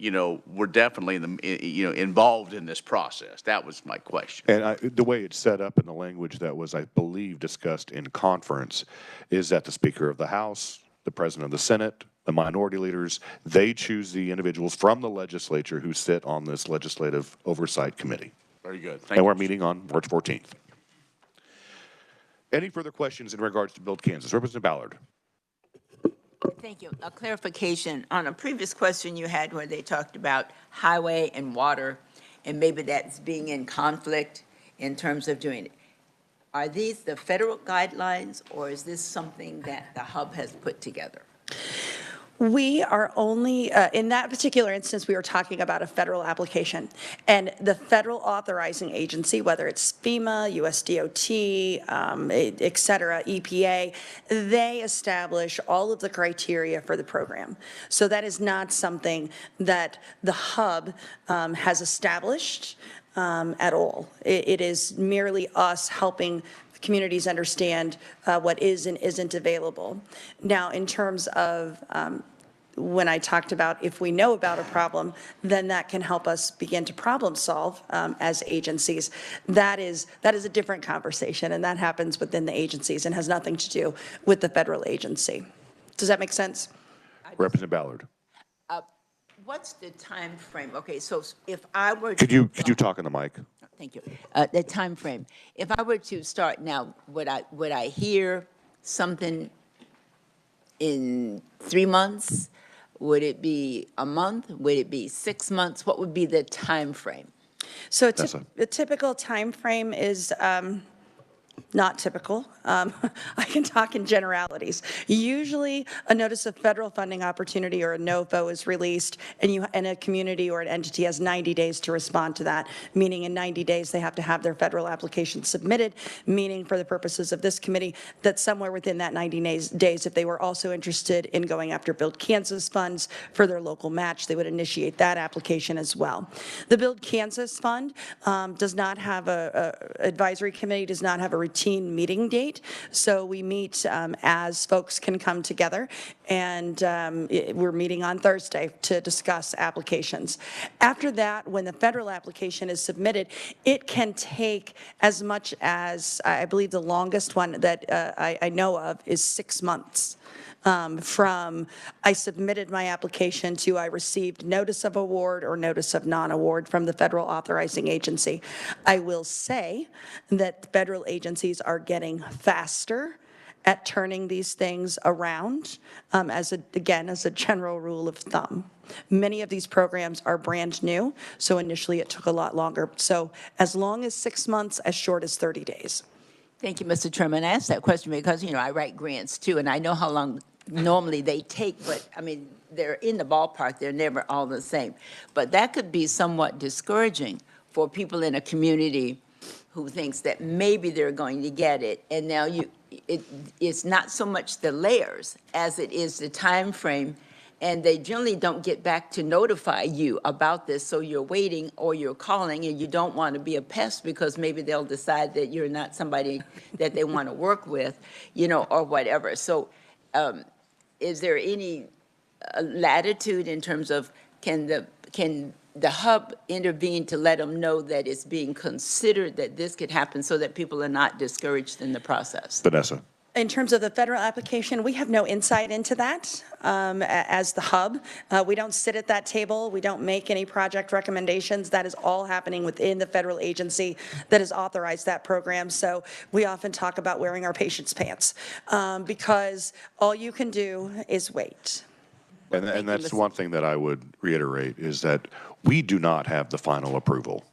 we're definitely involved in this process. That was my question. And the way it's set up in the language that was, I believe, discussed in conference is that the Speaker of the House, the President of the Senate, the minority leaders, they choose the individuals from the legislature who sit on this legislative oversight committee. Very good. And we're meeting on March 14th. Any further questions in regards to Build Kansas? Representative Ballard. Thank you. A clarification on a previous question you had where they talked about highway and water, and maybe that's being in conflict in terms of doing it. Are these the federal guidelines, or is this something that the hub has put together? We are only, in that particular instance, we were talking about a federal application. And the federal authorizing agency, whether it's FEMA, USDOT, et cetera, EPA, they establish all of the criteria for the program. So that is not something that the hub has established at all. It is merely us helping communities understand what is and isn't available. Now, in terms of when I talked about if we know about a problem, then that can help us begin to problem solve as agencies. That is a different conversation, and that happens within the agencies and has nothing to do with the federal agency. Does that make sense? Representative Ballard. What's the time frame? Okay, so if I were Could you talk in the mic? Thank you. The time frame. If I were to start now, would I hear something in 3 months? Would it be a month? Would it be 6 months? What would be the time frame? So a typical time frame is Not typical. I can talk in generalities. Usually, a notice of federal funding opportunity or a NOFO is released, and a community or an entity has 90 days to respond to that, meaning in 90 days they have to have their federal application submitted, meaning for the purposes of this committee that somewhere within that 90 days, if they were also interested in going after Build Kansas funds for their local match, they would initiate that application as well. The Build Kansas Fund does not have advisory committee does not have a routine meeting date, so we meet as folks can come together, and we're meeting on Thursday to discuss applications. After that, when the federal application is submitted, it can take as much as, I believe the longest one that I know of is 6 months. From I submitted my application to I received notice of award or notice of non-award from the federal authorizing agency. I will say that federal agencies are getting faster at turning these things around, again, as a general rule of thumb. Many of these programs are brand new, so initially it took a lot longer. So as long as 6 months, as short as 30 days. Thank you, Mr. Chairman. I asked that question because, you know, I write grants too, and I know how long normally they take, but I mean, they're in the ballpark. They're never all the same. But that could be somewhat discouraging for people in a community who thinks that maybe they're going to get it. And now it's not so much the layers as it is the time frame, and they generally don't get back to notify you about this, so you're waiting or you're calling, and you don't want to be a pest because maybe they'll decide that you're not somebody that they want to work with, you know, or whatever. So is there any latitude in terms of can the hub intervene to let them know that it's being considered that this could happen so that people are not discouraged in the process? Vanessa. In terms of the federal application, we have no insight into that as the hub. We don't sit at that table. We don't make any project recommendations. That is all happening within the federal agency that has authorized that program. So we often talk about wearing our patient's pants because all you can do is wait. And that's one thing that I would reiterate is that we do not have the final approval.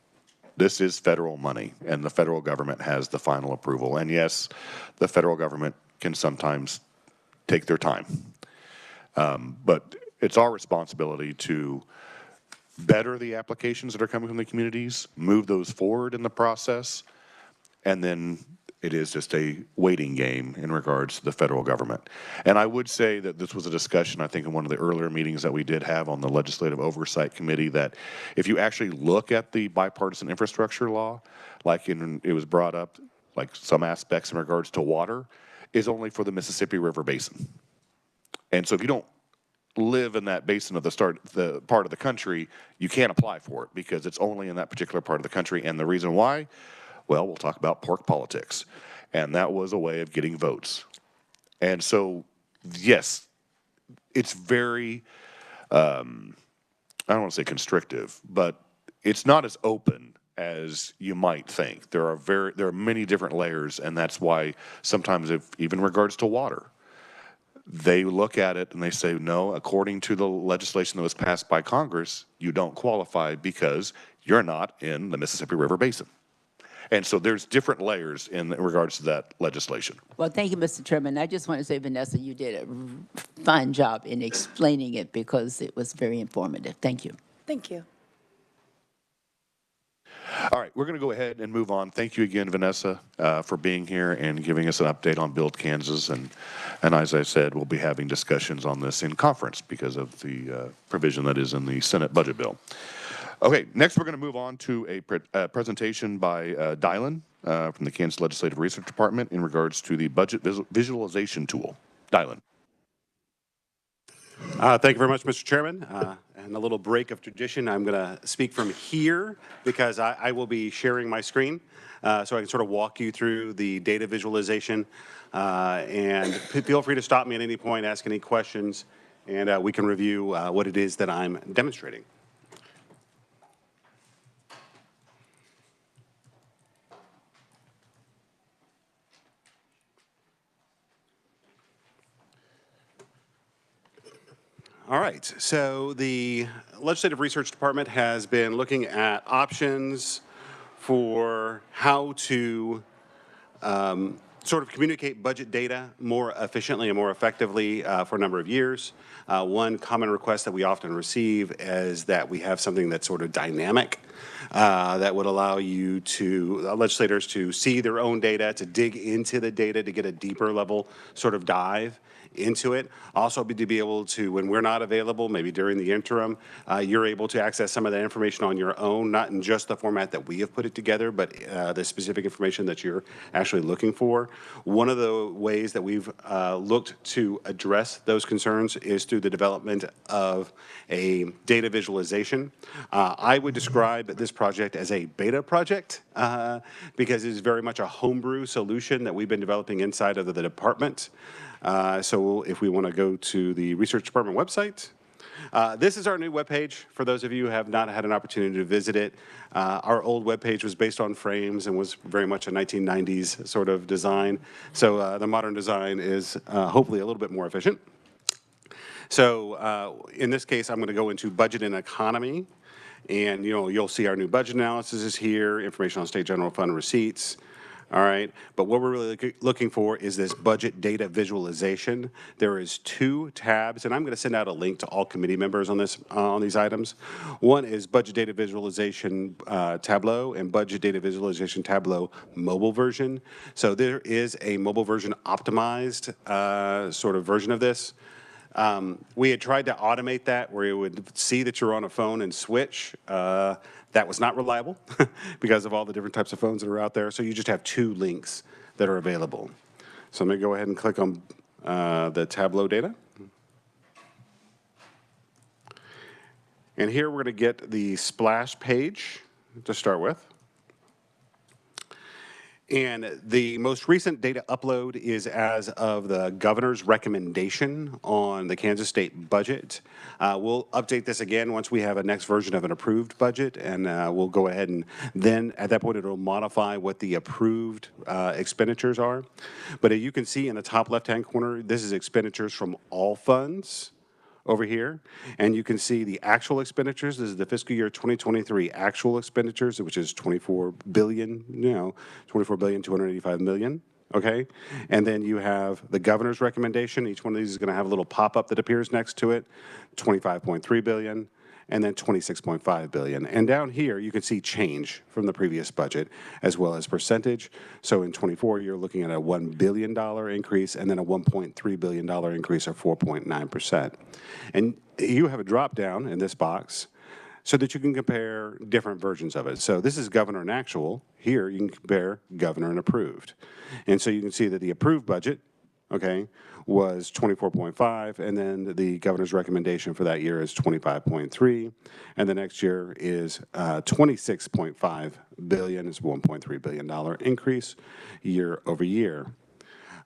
This is federal money, and the federal government has the final approval. And yes, the federal government can sometimes take their time. But it's our responsibility to better the applications that are coming from the communities, move those forward in the process, and then it is just a waiting game in regards to the federal government. And I would say that this was a discussion, I think, in one of the earlier meetings that we did have on the Legislative Oversight Committee, that if you actually look at the bipartisan infrastructure law, like it was brought up, like some aspects in regards to water, is only for the Mississippi River Basin. And so if you don't live in that basin of the part of the country, you can't apply for it because it's only in that particular part of the country. And the reason why? Well, we'll talk about pork politics. And that was a way of getting votes. And so, yes, it's very, I don't want to say constrictive, but it's not as open as you might think. There are many different layers, and that's why sometimes, even in regards to water, they look at it and they say, no, according to the legislation that was passed by Congress, you don't qualify because you're not in the Mississippi River Basin. And so there's different layers in regards to that legislation. Well, thank you, Mr. Chairman. I just want to say, Vanessa, you did a fine job in explaining it because it was very informative. Thank you. Thank you. All right, we're going to go ahead and move on. Thank you again, Vanessa, for being here and giving us an update on Build Kansas. And as I said, we'll be having discussions on this in conference because of the provision that is in the Senate budget bill. Okay, next we're going to move on to a presentation by Dylan from the Kansas Legislative Research Department in regards to the budget visualization tool. Dylan. Thank you very much, Mr. Chairman. And a little break of tradition, I'm going to speak from here because I will be sharing my screen so I can sort of walk you through the data visualization. And feel free to stop me at any point, ask any questions, and we can review what it is that I'm demonstrating. All right, so the Legislative Research Department has been looking at options for how to sort of communicate budget data more efficiently and more effectively for a number of years. One common request that we often receive is that we have something that's sort of dynamic that would allow you to, legislators to see their own data, to dig into the data, to get a deeper level sort of dive into it. Also to be able to, when we're not available, maybe during the interim, you're able to access some of that information on your own, not in just the format that we have put it together, but the specific information that you're actually looking for. One of the ways that we've looked to address those concerns is through the development of a data visualization. I would describe this project as a beta project because it is very much a homebrew solution that we've been developing inside of the department. So if we want to go to the Research Department website, this is our new webpage. For those of you who have not had an opportunity to visit it, our old webpage was based on frames and was very much a 1990s sort of design. So the modern design is hopefully a little bit more efficient. So in this case, I'm going to go into budget and economy. And you'll see our new budget analysis is here, information on state general fund receipts. All right, but what we're really looking for is this budget data visualization. There is 2 tabs, and I'm going to send out a link to all committee members on this on these items. One is budget data visualization Tableau and budget data visualization Tableau mobile version. So there is a mobile version optimized sort of version of this. We had tried to automate that where you would see that you're on a phone and switch. That was not reliable because of all the different types of phones that are out there. So you just have 2 links that are available. So I'm going to go ahead and click on the Tableau data. And here we're going to get the splash page to start with. And the most recent data upload is as of the governor's recommendation on the Kansas state budget. We'll update this again once we have a next version of an approved budget, and we'll go ahead and then at that point it'll modify what the approved expenditures are. But you can see in the top left-hand corner, this is expenditures from all funds over here, and you can see the actual expenditures. This is the fiscal year 2023 actual expenditures, which is 24 billion, 24,285 million. Okay, and then you have the governor's recommendation. Each one of these is going to have a little pop-up that appears next to it, 25.3 billion. And then 26.5 billion. And down here, you can see change from the previous budget as well as percentage. So in 24, you're looking at a $1 billion increase and then a $1.3 billion increase of 4.9%. And you have a drop down in this box so that you can compare different versions of it. So this is governor and actual. Here, you can compare governor and approved. And so you can see that the approved budget, okay, was 24.5, and then the governor's recommendation for that year is 25.3, and the next year is 26.5 billion. It's $1.3 billion increase year over year.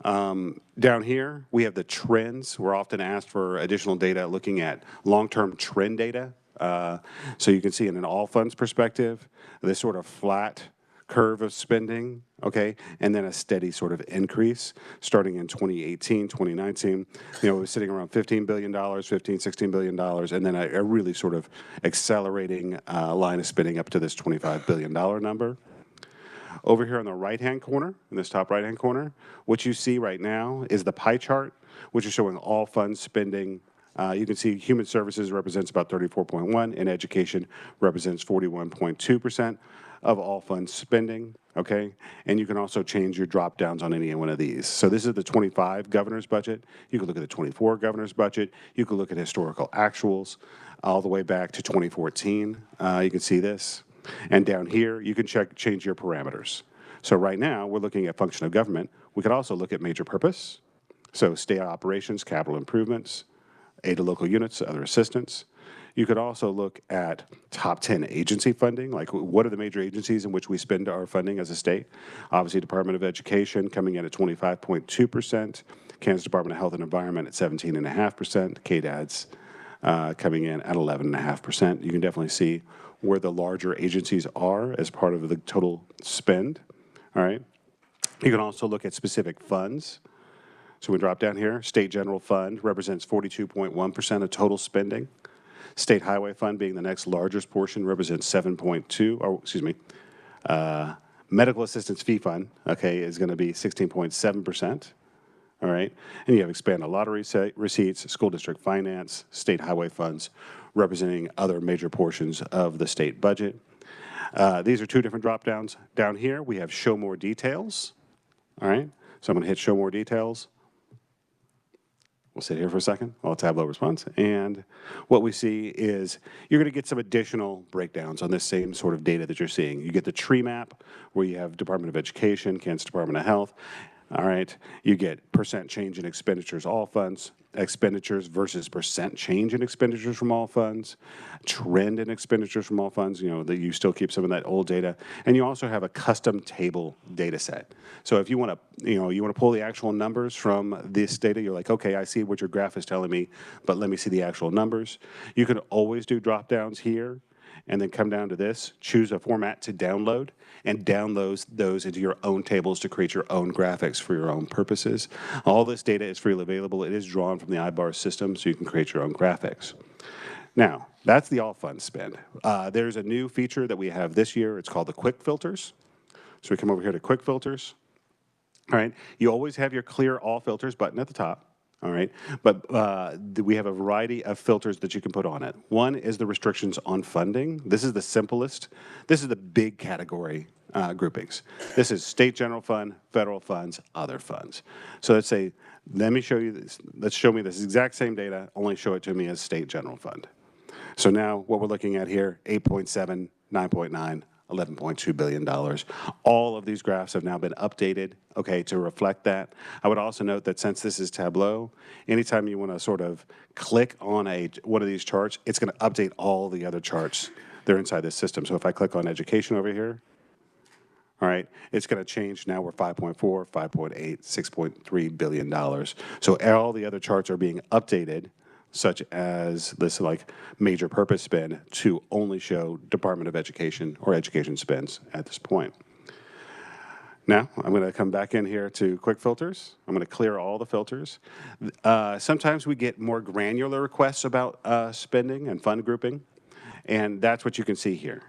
Down here, we have the trends. We're often asked for additional data looking at long-term trend data. So you can see in an all funds perspective, this sort of flat curve of spending, okay, and then a steady sort of increase starting in 2018, 2019. It was sitting around $15 billion, $16 billion, and then a really sort of accelerating line of spending up to this $25 billion number. Over here on the right-hand corner, in this top right-hand corner, what you see right now is the pie chart, which is showing all funds spending. You can see human services represents about 34.1%, and education represents 41.2%. Of all funds spending, okay? And you can also change your drop downs on any one of these. So this is the 25 governor's budget. You can look at the 24 governor's budget. You can look at historical actuals all the way back to 2014. You can see this. And down here, you can change your parameters. So right now, we're looking at function of government. We could also look at major purpose. So state operations, capital improvements, aid to local units, other assistance. You could also look at top 10 agency funding, like what are the major agencies in which we spend our funding as a state. Obviously, Department of Education coming in at 25.2%, Kansas Department of Health and Environment at 17.5%, KDAD's coming in at 11.5%. You can definitely see where the larger agencies are as part of the total spend, all right? You can also look at specific funds. So we drop down here, State General Fund represents 42.1% of total spending. State Highway Fund being the next largest portion represents 7.2, or excuse me, Medical assistance fee fund, okay, is going to be 16.7%. All right, and you have expanded lottery receipts, school district finance, state highway funds, representing other major portions of the state budget. These are two different drop downs. Down here, we have show more details. All right, so I'm going to hit show more details. We'll sit here for a second while Tableau responds. And what we see is you're going to get some additional breakdowns on this same sort of data that you're seeing. You get the tree map where you have Department of Education, Kansas Department of Health. All right, you get percent change in expenditures, all funds, expenditures versus percent change in expenditures from all funds, trend in expenditures from all funds, you know, that you still keep some of that old data. And you also have a custom table data set. So if you want to, you want to pull the actual numbers from this data, you're like, okay, I see what your graph is telling me, but let me see the actual numbers. You can always do drop downs here and then come down to this, choose a format to download, and download those into your own tables to create your own graphics for your own purposes. All this data is freely available. It is drawn from the iBar system, so you can create your own graphics. Now, that's the all funds spend. There's a new feature that we have this year. It's called the quick filters. So we come over here to quick filters. All right, you always have your clear all filters button at the top. All right, but we have a variety of filters that you can put on it. One is the restrictions on funding. This is the simplest. This is the big category groupings. This is state general fund, federal funds, other funds. So let's say, let me show you this. Let's show me this exact same data, only show it to me as state general fund. So now what we're looking at here, 8.7, 9.9, $11.2 billion. All of these graphs have now been updated, okay, to reflect that. I would also note that since this is Tableau, anytime you want to sort of click on one of these charts, it's going to update all the other charts that are inside this system. So if I click on education over here, all right, it's going to change. Now we're 5.4, 5.8, $6.3 billion. So all the other charts are being updated, such as this like major purpose spend, to only show Department of Education or education spends at this point. Now, I'm going to come back in here to quick filters. I'm going to clear all the filters. Sometimes we get more granular requests about spending and fund grouping, and that's what you can see here.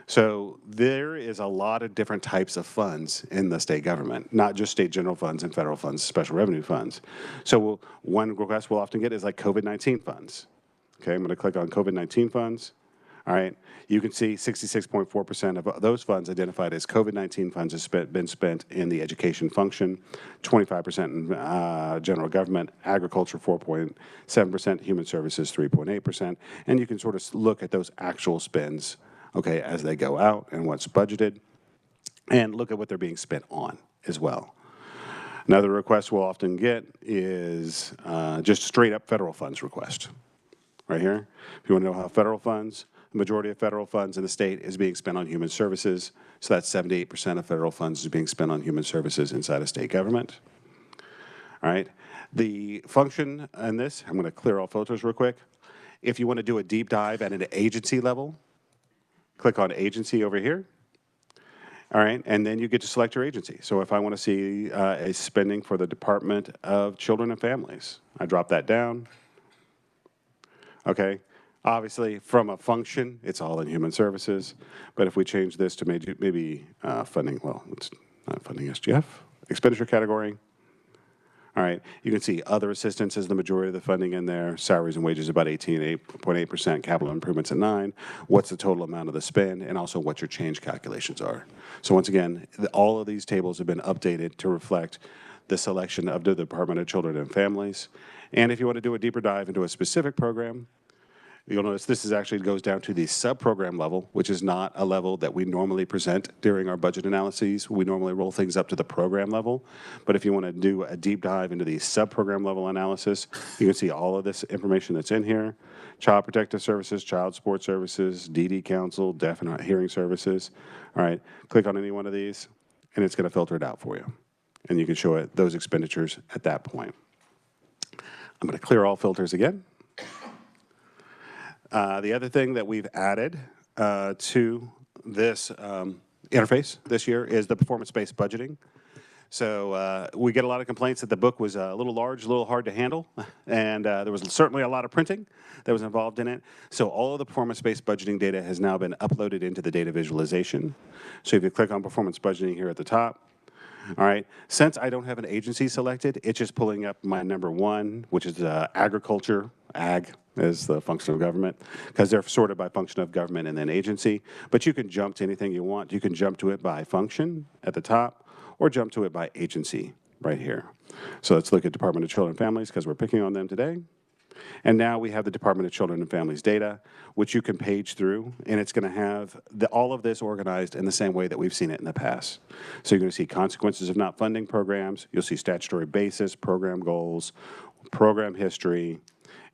So there is a lot of different types of funds in the state government, not just state general funds and federal funds, special revenue funds. So one request we'll often get is like COVID-19 funds. Okay, I'm going to click on COVID-19 funds. All right, you can see 66.4% of those funds identified as COVID-19 funds has been spent in the education function, 25% in general government, agriculture 4.7%, human services 3.8%, and you can sort of look at those actual spends, okay, as they go out and what's budgeted, and look at what they're being spent on as well. Another request we'll often get is just straight up federal funds request. Right here, if you want to know how federal funds, the majority of federal funds in the state is being spent on human services. So that's 78% of federal funds is being spent on human services inside of state government. All right, the function in this, I'm going to clear all filters real quick. If you want to do a deep dive at an agency level, click on agency over here. All right, and then you get to select your agency. So if I want to see a spending for the Department of Children and Families, I drop that down. Okay, obviously from a function, it's all in human services. But if we change this to maybe funding, well, it's not funding SGF, expenditure category. All right, you can see other assistance is the majority of the funding in there. Salaries and wages about 8.8%, capital improvements at 9%. What's the total amount of the spend, and also what your change calculations are. So once again, all of these tables have been updated to reflect the selection of the Department of Children and Families. And if you want to do a deeper dive into a specific program, you'll notice this actually goes down to the sub-program level, which is not a level that we normally present during our budget analyses. We normally roll things up to the program level. But if you want to do a deep dive into the sub-program level analysis, you can see all of this information that's in here. Child Protective Services, Child Support Services, DD Council, Deaf and Hearing Services. All right, click on any one of these, and it's going to filter it out for you. And you can show it those expenditures at that point. I'm going to clear all filters again. The other thing that we've added to this interface this year is the performance-based budgeting. So we get a lot of complaints that the book was a little large, a little hard to handle, and there was certainly a lot of printing that was involved in it. So all of the performance-based budgeting data has now been uploaded into the data visualization. So if you click on performance budgeting here at the top, all right, since I don't have an agency selected, it's just pulling up my number one, which is agriculture. Ag is the function of government, because they're sorted by function of government and then agency. But you can jump to anything you want. You can jump to it by function at the top, or jump to it by agency right here. So let's look at Department of Children and Families, because we're picking on them today. And now we have the Department of Children and Families data, which you can page through, and it's going to have all of this organized in the same way that we've seen it in the past. So you're going to see consequences of not funding programs, you'll see statutory basis, program goals, program history,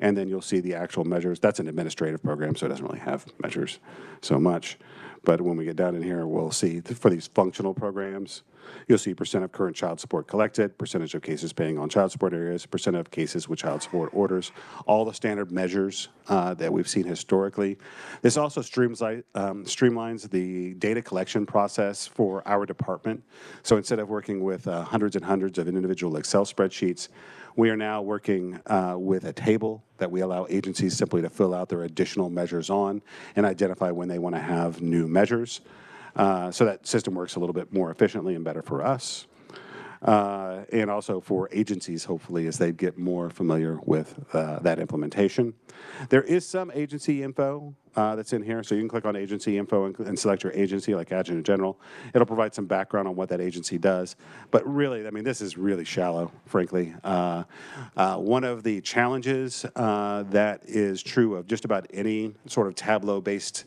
and then you'll see the actual measures. That's an administrative program, so it doesn't really have measures so much. But when we get down in here, we'll see for these functional programs, you'll see percent of current child support collected, percentage of cases paying on child support areas, percent of cases with child support orders, all the standard measures that we've seen historically. This also streamlines the data collection process for our department. So instead of working with hundreds and hundreds of individual Excel spreadsheets, we are now working with a table that we allow agencies simply to fill out their additional measures on and identify when they want to have new measures. So that system works a little bit more efficiently and better for us. And also for agencies, hopefully, as they get more familiar with that implementation. There is some agency info that's in here, so you can click on agency info and select your agency, like Adjutant General. It'll provide some background on what that agency does. But really, I mean, this is really shallow, frankly. One of the challenges that is true of just about any sort of Tableau-based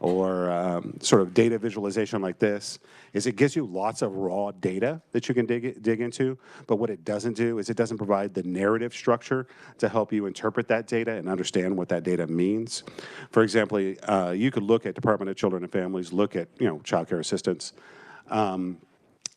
or sort of data visualization like this is it gives you lots of raw data that you can dig into, but what it doesn't do is it doesn't provide the narrative structure to help you interpret that data and understand what that data means. For example, you could look at Department of Children and Families, look at, child care assistance.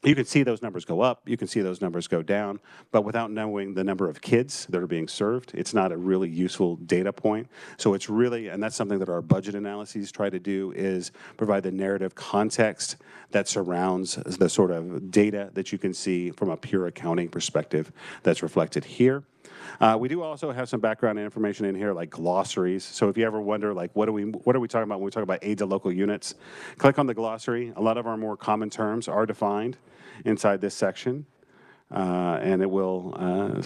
You can see those numbers go up, you can see those numbers go down, but without knowing the number of kids that are being served, it's not a really useful data point. So it's really, and that's something that our budget analyses try to do, is provide the narrative context that surrounds the sort of data that you can see from a pure accounting perspective that's reflected here. We do also have some background information in here, like glossaries. So if you ever wonder, like, what are we talking about when we talk about aid to local units, click on the glossary. A lot of our more common terms are defined inside this section, and it will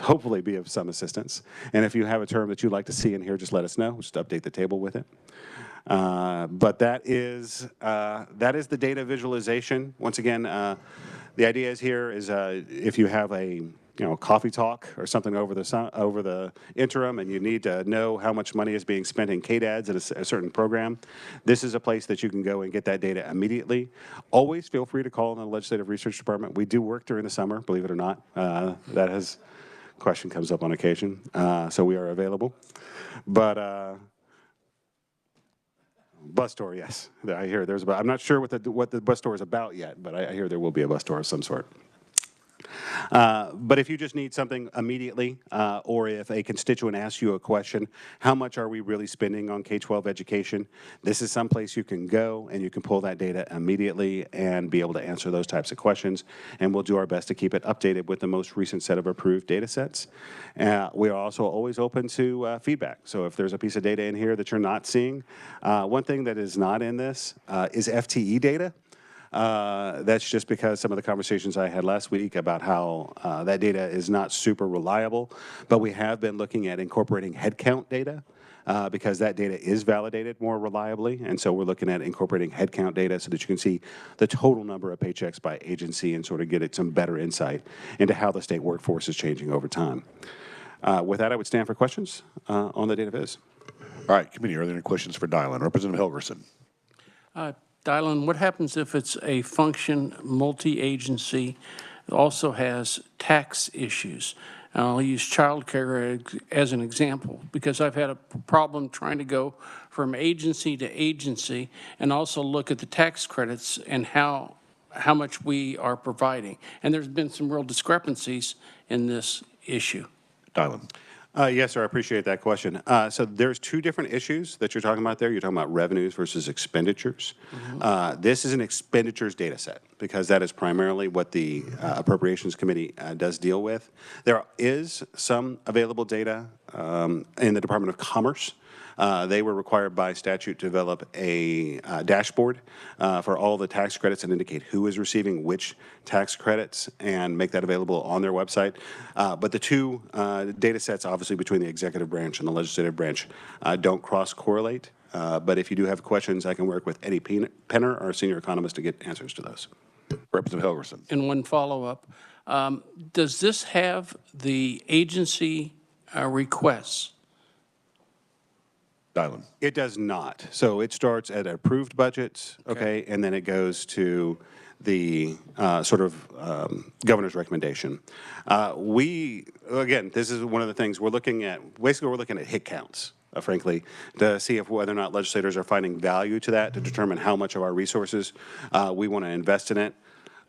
hopefully be of some assistance. And if you have a term that you'd like to see in here, just let us know. We'll just update the table with it. But that is the data visualization. Once again, the idea is here is if you have a coffee talk or something over the interim, and you need to know how much money is being spent in KDADs at a certain program, this is a place that you can go and get that data immediately. Always feel free to call in the Legislative Research Department. We do work during the summer, believe it or not. Question comes up on occasion, so we are available. But bus tour, yes, I hear there's about. I'm not sure what the bus tour is about yet, but I hear there will be a bus tour of some sort. But if you just need something immediately, or if a constituent asks you a question, how much are we really spending on K-12 education? This is someplace you can go and you can pull that data immediately and be able to answer those types of questions. And we'll do our best to keep it updated with the most recent set of approved data sets. We are also always open to feedback. So if there's a piece of data in here that you're not seeing, one thing that is not in this is FTE data. That's just because some of the conversations I had last week about how that data is not super reliable, but we have been looking at incorporating headcount data because that data is validated more reliably, and so we're looking at incorporating headcount data so that you can see the total number of paychecks by agency and sort of get some better insight into how the state workforce is changing over time. With that, I would stand for questions on the data viz. All right, committee, are there any questions for Dylan? Representative Helgerson. Dylan, what happens if it's a function multi-agency that also has tax issues? And I'll use child care as an example because I've had a problem trying to go from agency to agency and also look at the tax credits and how much we are providing. And there's been some real discrepancies in this issue. Dylan. Yes, sir. I appreciate that question. So there's two different issues that you're talking about there. You're talking about revenues versus expenditures. This is an expenditures data set because that is primarily what the Appropriations Committee does deal with. There is some available data in the Department of Commerce. They were required by statute to develop a dashboard for all the tax credits and indicate who is receiving which tax credits and make that available on their website. But the two data sets, obviously, between the executive branch and the legislative branch don't cross-correlate. But if you do have questions, I can work with Eddie Penner, our senior economist, to get answers to those. Representative Helgerson. And one follow-up. Does this have the agency requests? Dylan. It does not. So it starts at approved budgets, okay, and then it goes to the governor's recommendation. Again, this is one of the things we're looking at. Basically, we're looking at hit counts, frankly, to see if whether or not legislators are finding value to that to determine how much of our resources we want to invest in it.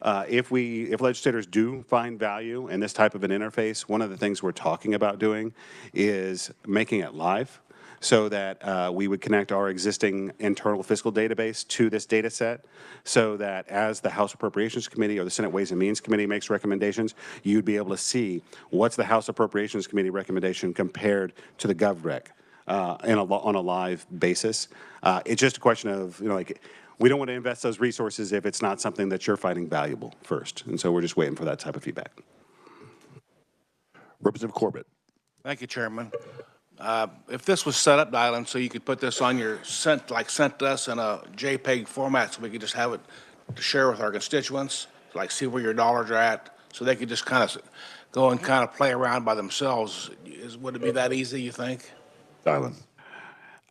If legislators do find value in this type of an interface, one of the things we're talking about doing is making it live, so that we would connect our existing internal fiscal database to this data set, so that as the House Appropriations Committee or the Senate Ways and Means Committee makes recommendations, you'd be able to see what's the House Appropriations Committee recommendation compared to the GovRec on a live basis. It's just a question of, we don't want to invest those resources if it's not something that you're finding valuable first. And so we're just waiting for that type of feedback. Representative Corbett. Thank you, Chairman. If this was set up, Dylan, so you could put this on your sent to us in a JPEG format, so we could just have it to share with our constituents, like see where your dollars are at, so they could just kind of go and kind of play around by themselves. Would it be that easy, you think? Dylan.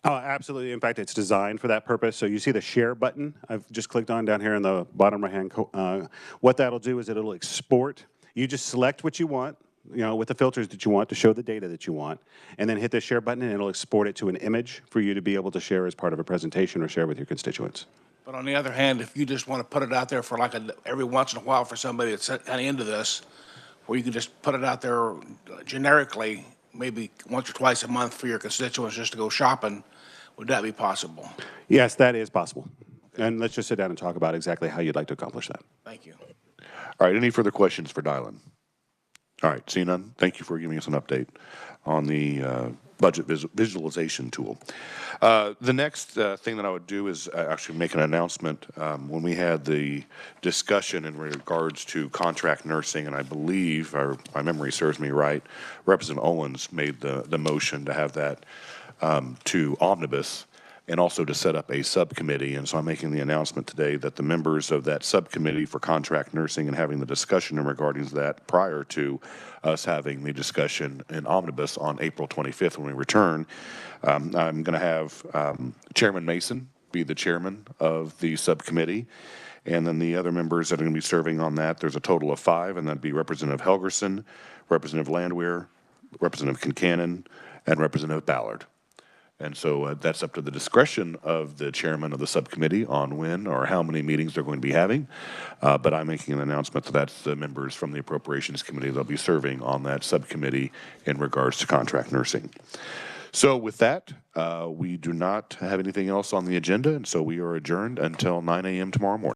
Oh, absolutely. In fact, it's designed for that purpose. So you see the share button I've just clicked on down here in the bottom right-hand. What that'll do is it'll export. You just select what you want, with the filters that you want to show the data that you want, and then hit the share button and it'll export it to an image for you to be able to share as part of a presentation or share with your constituents. But on the other hand, if you just want to put it out there for every once in a while for somebody that's kind of into this, where you can just put it out there generically, maybe once or twice a month for your constituents just to go shopping, would that be possible? Yes, that is possible. And let's just sit down and talk about exactly how you'd like to accomplish that. Thank you. All right, any further questions for Dylan? All right, seeing none, thank you for giving us an update on the budget visualization tool. The next thing that I would do is actually make an announcement. When we had the discussion in regards to contract nursing, and I believe, or my memory serves me right, Representative Owens made the motion to have that to omnibus, and also to set up a subcommittee. And so I'm making the announcement today that the members of that subcommittee for contract nursing and having the discussion in regarding that prior to us having the discussion in omnibus on April 25th when we return, I'm going to have Chairman Mason be the chairman of the subcommittee. And then the other members that are going to be serving on that, there's a total of 5, and that'd be Representative Helgerson, Representative Landwehr, Representative Kincannon, and Representative Ballard. And so that's up to the discretion of the chairman of the subcommittee on when or how many meetings they're going to be having. But I'm making an announcement that that's the members from the Appropriations Committee that'll be serving on that subcommittee in regards to contract nursing. So with that, we do not have anything else on the agenda, and so we are adjourned until 9 a.m. tomorrow morning.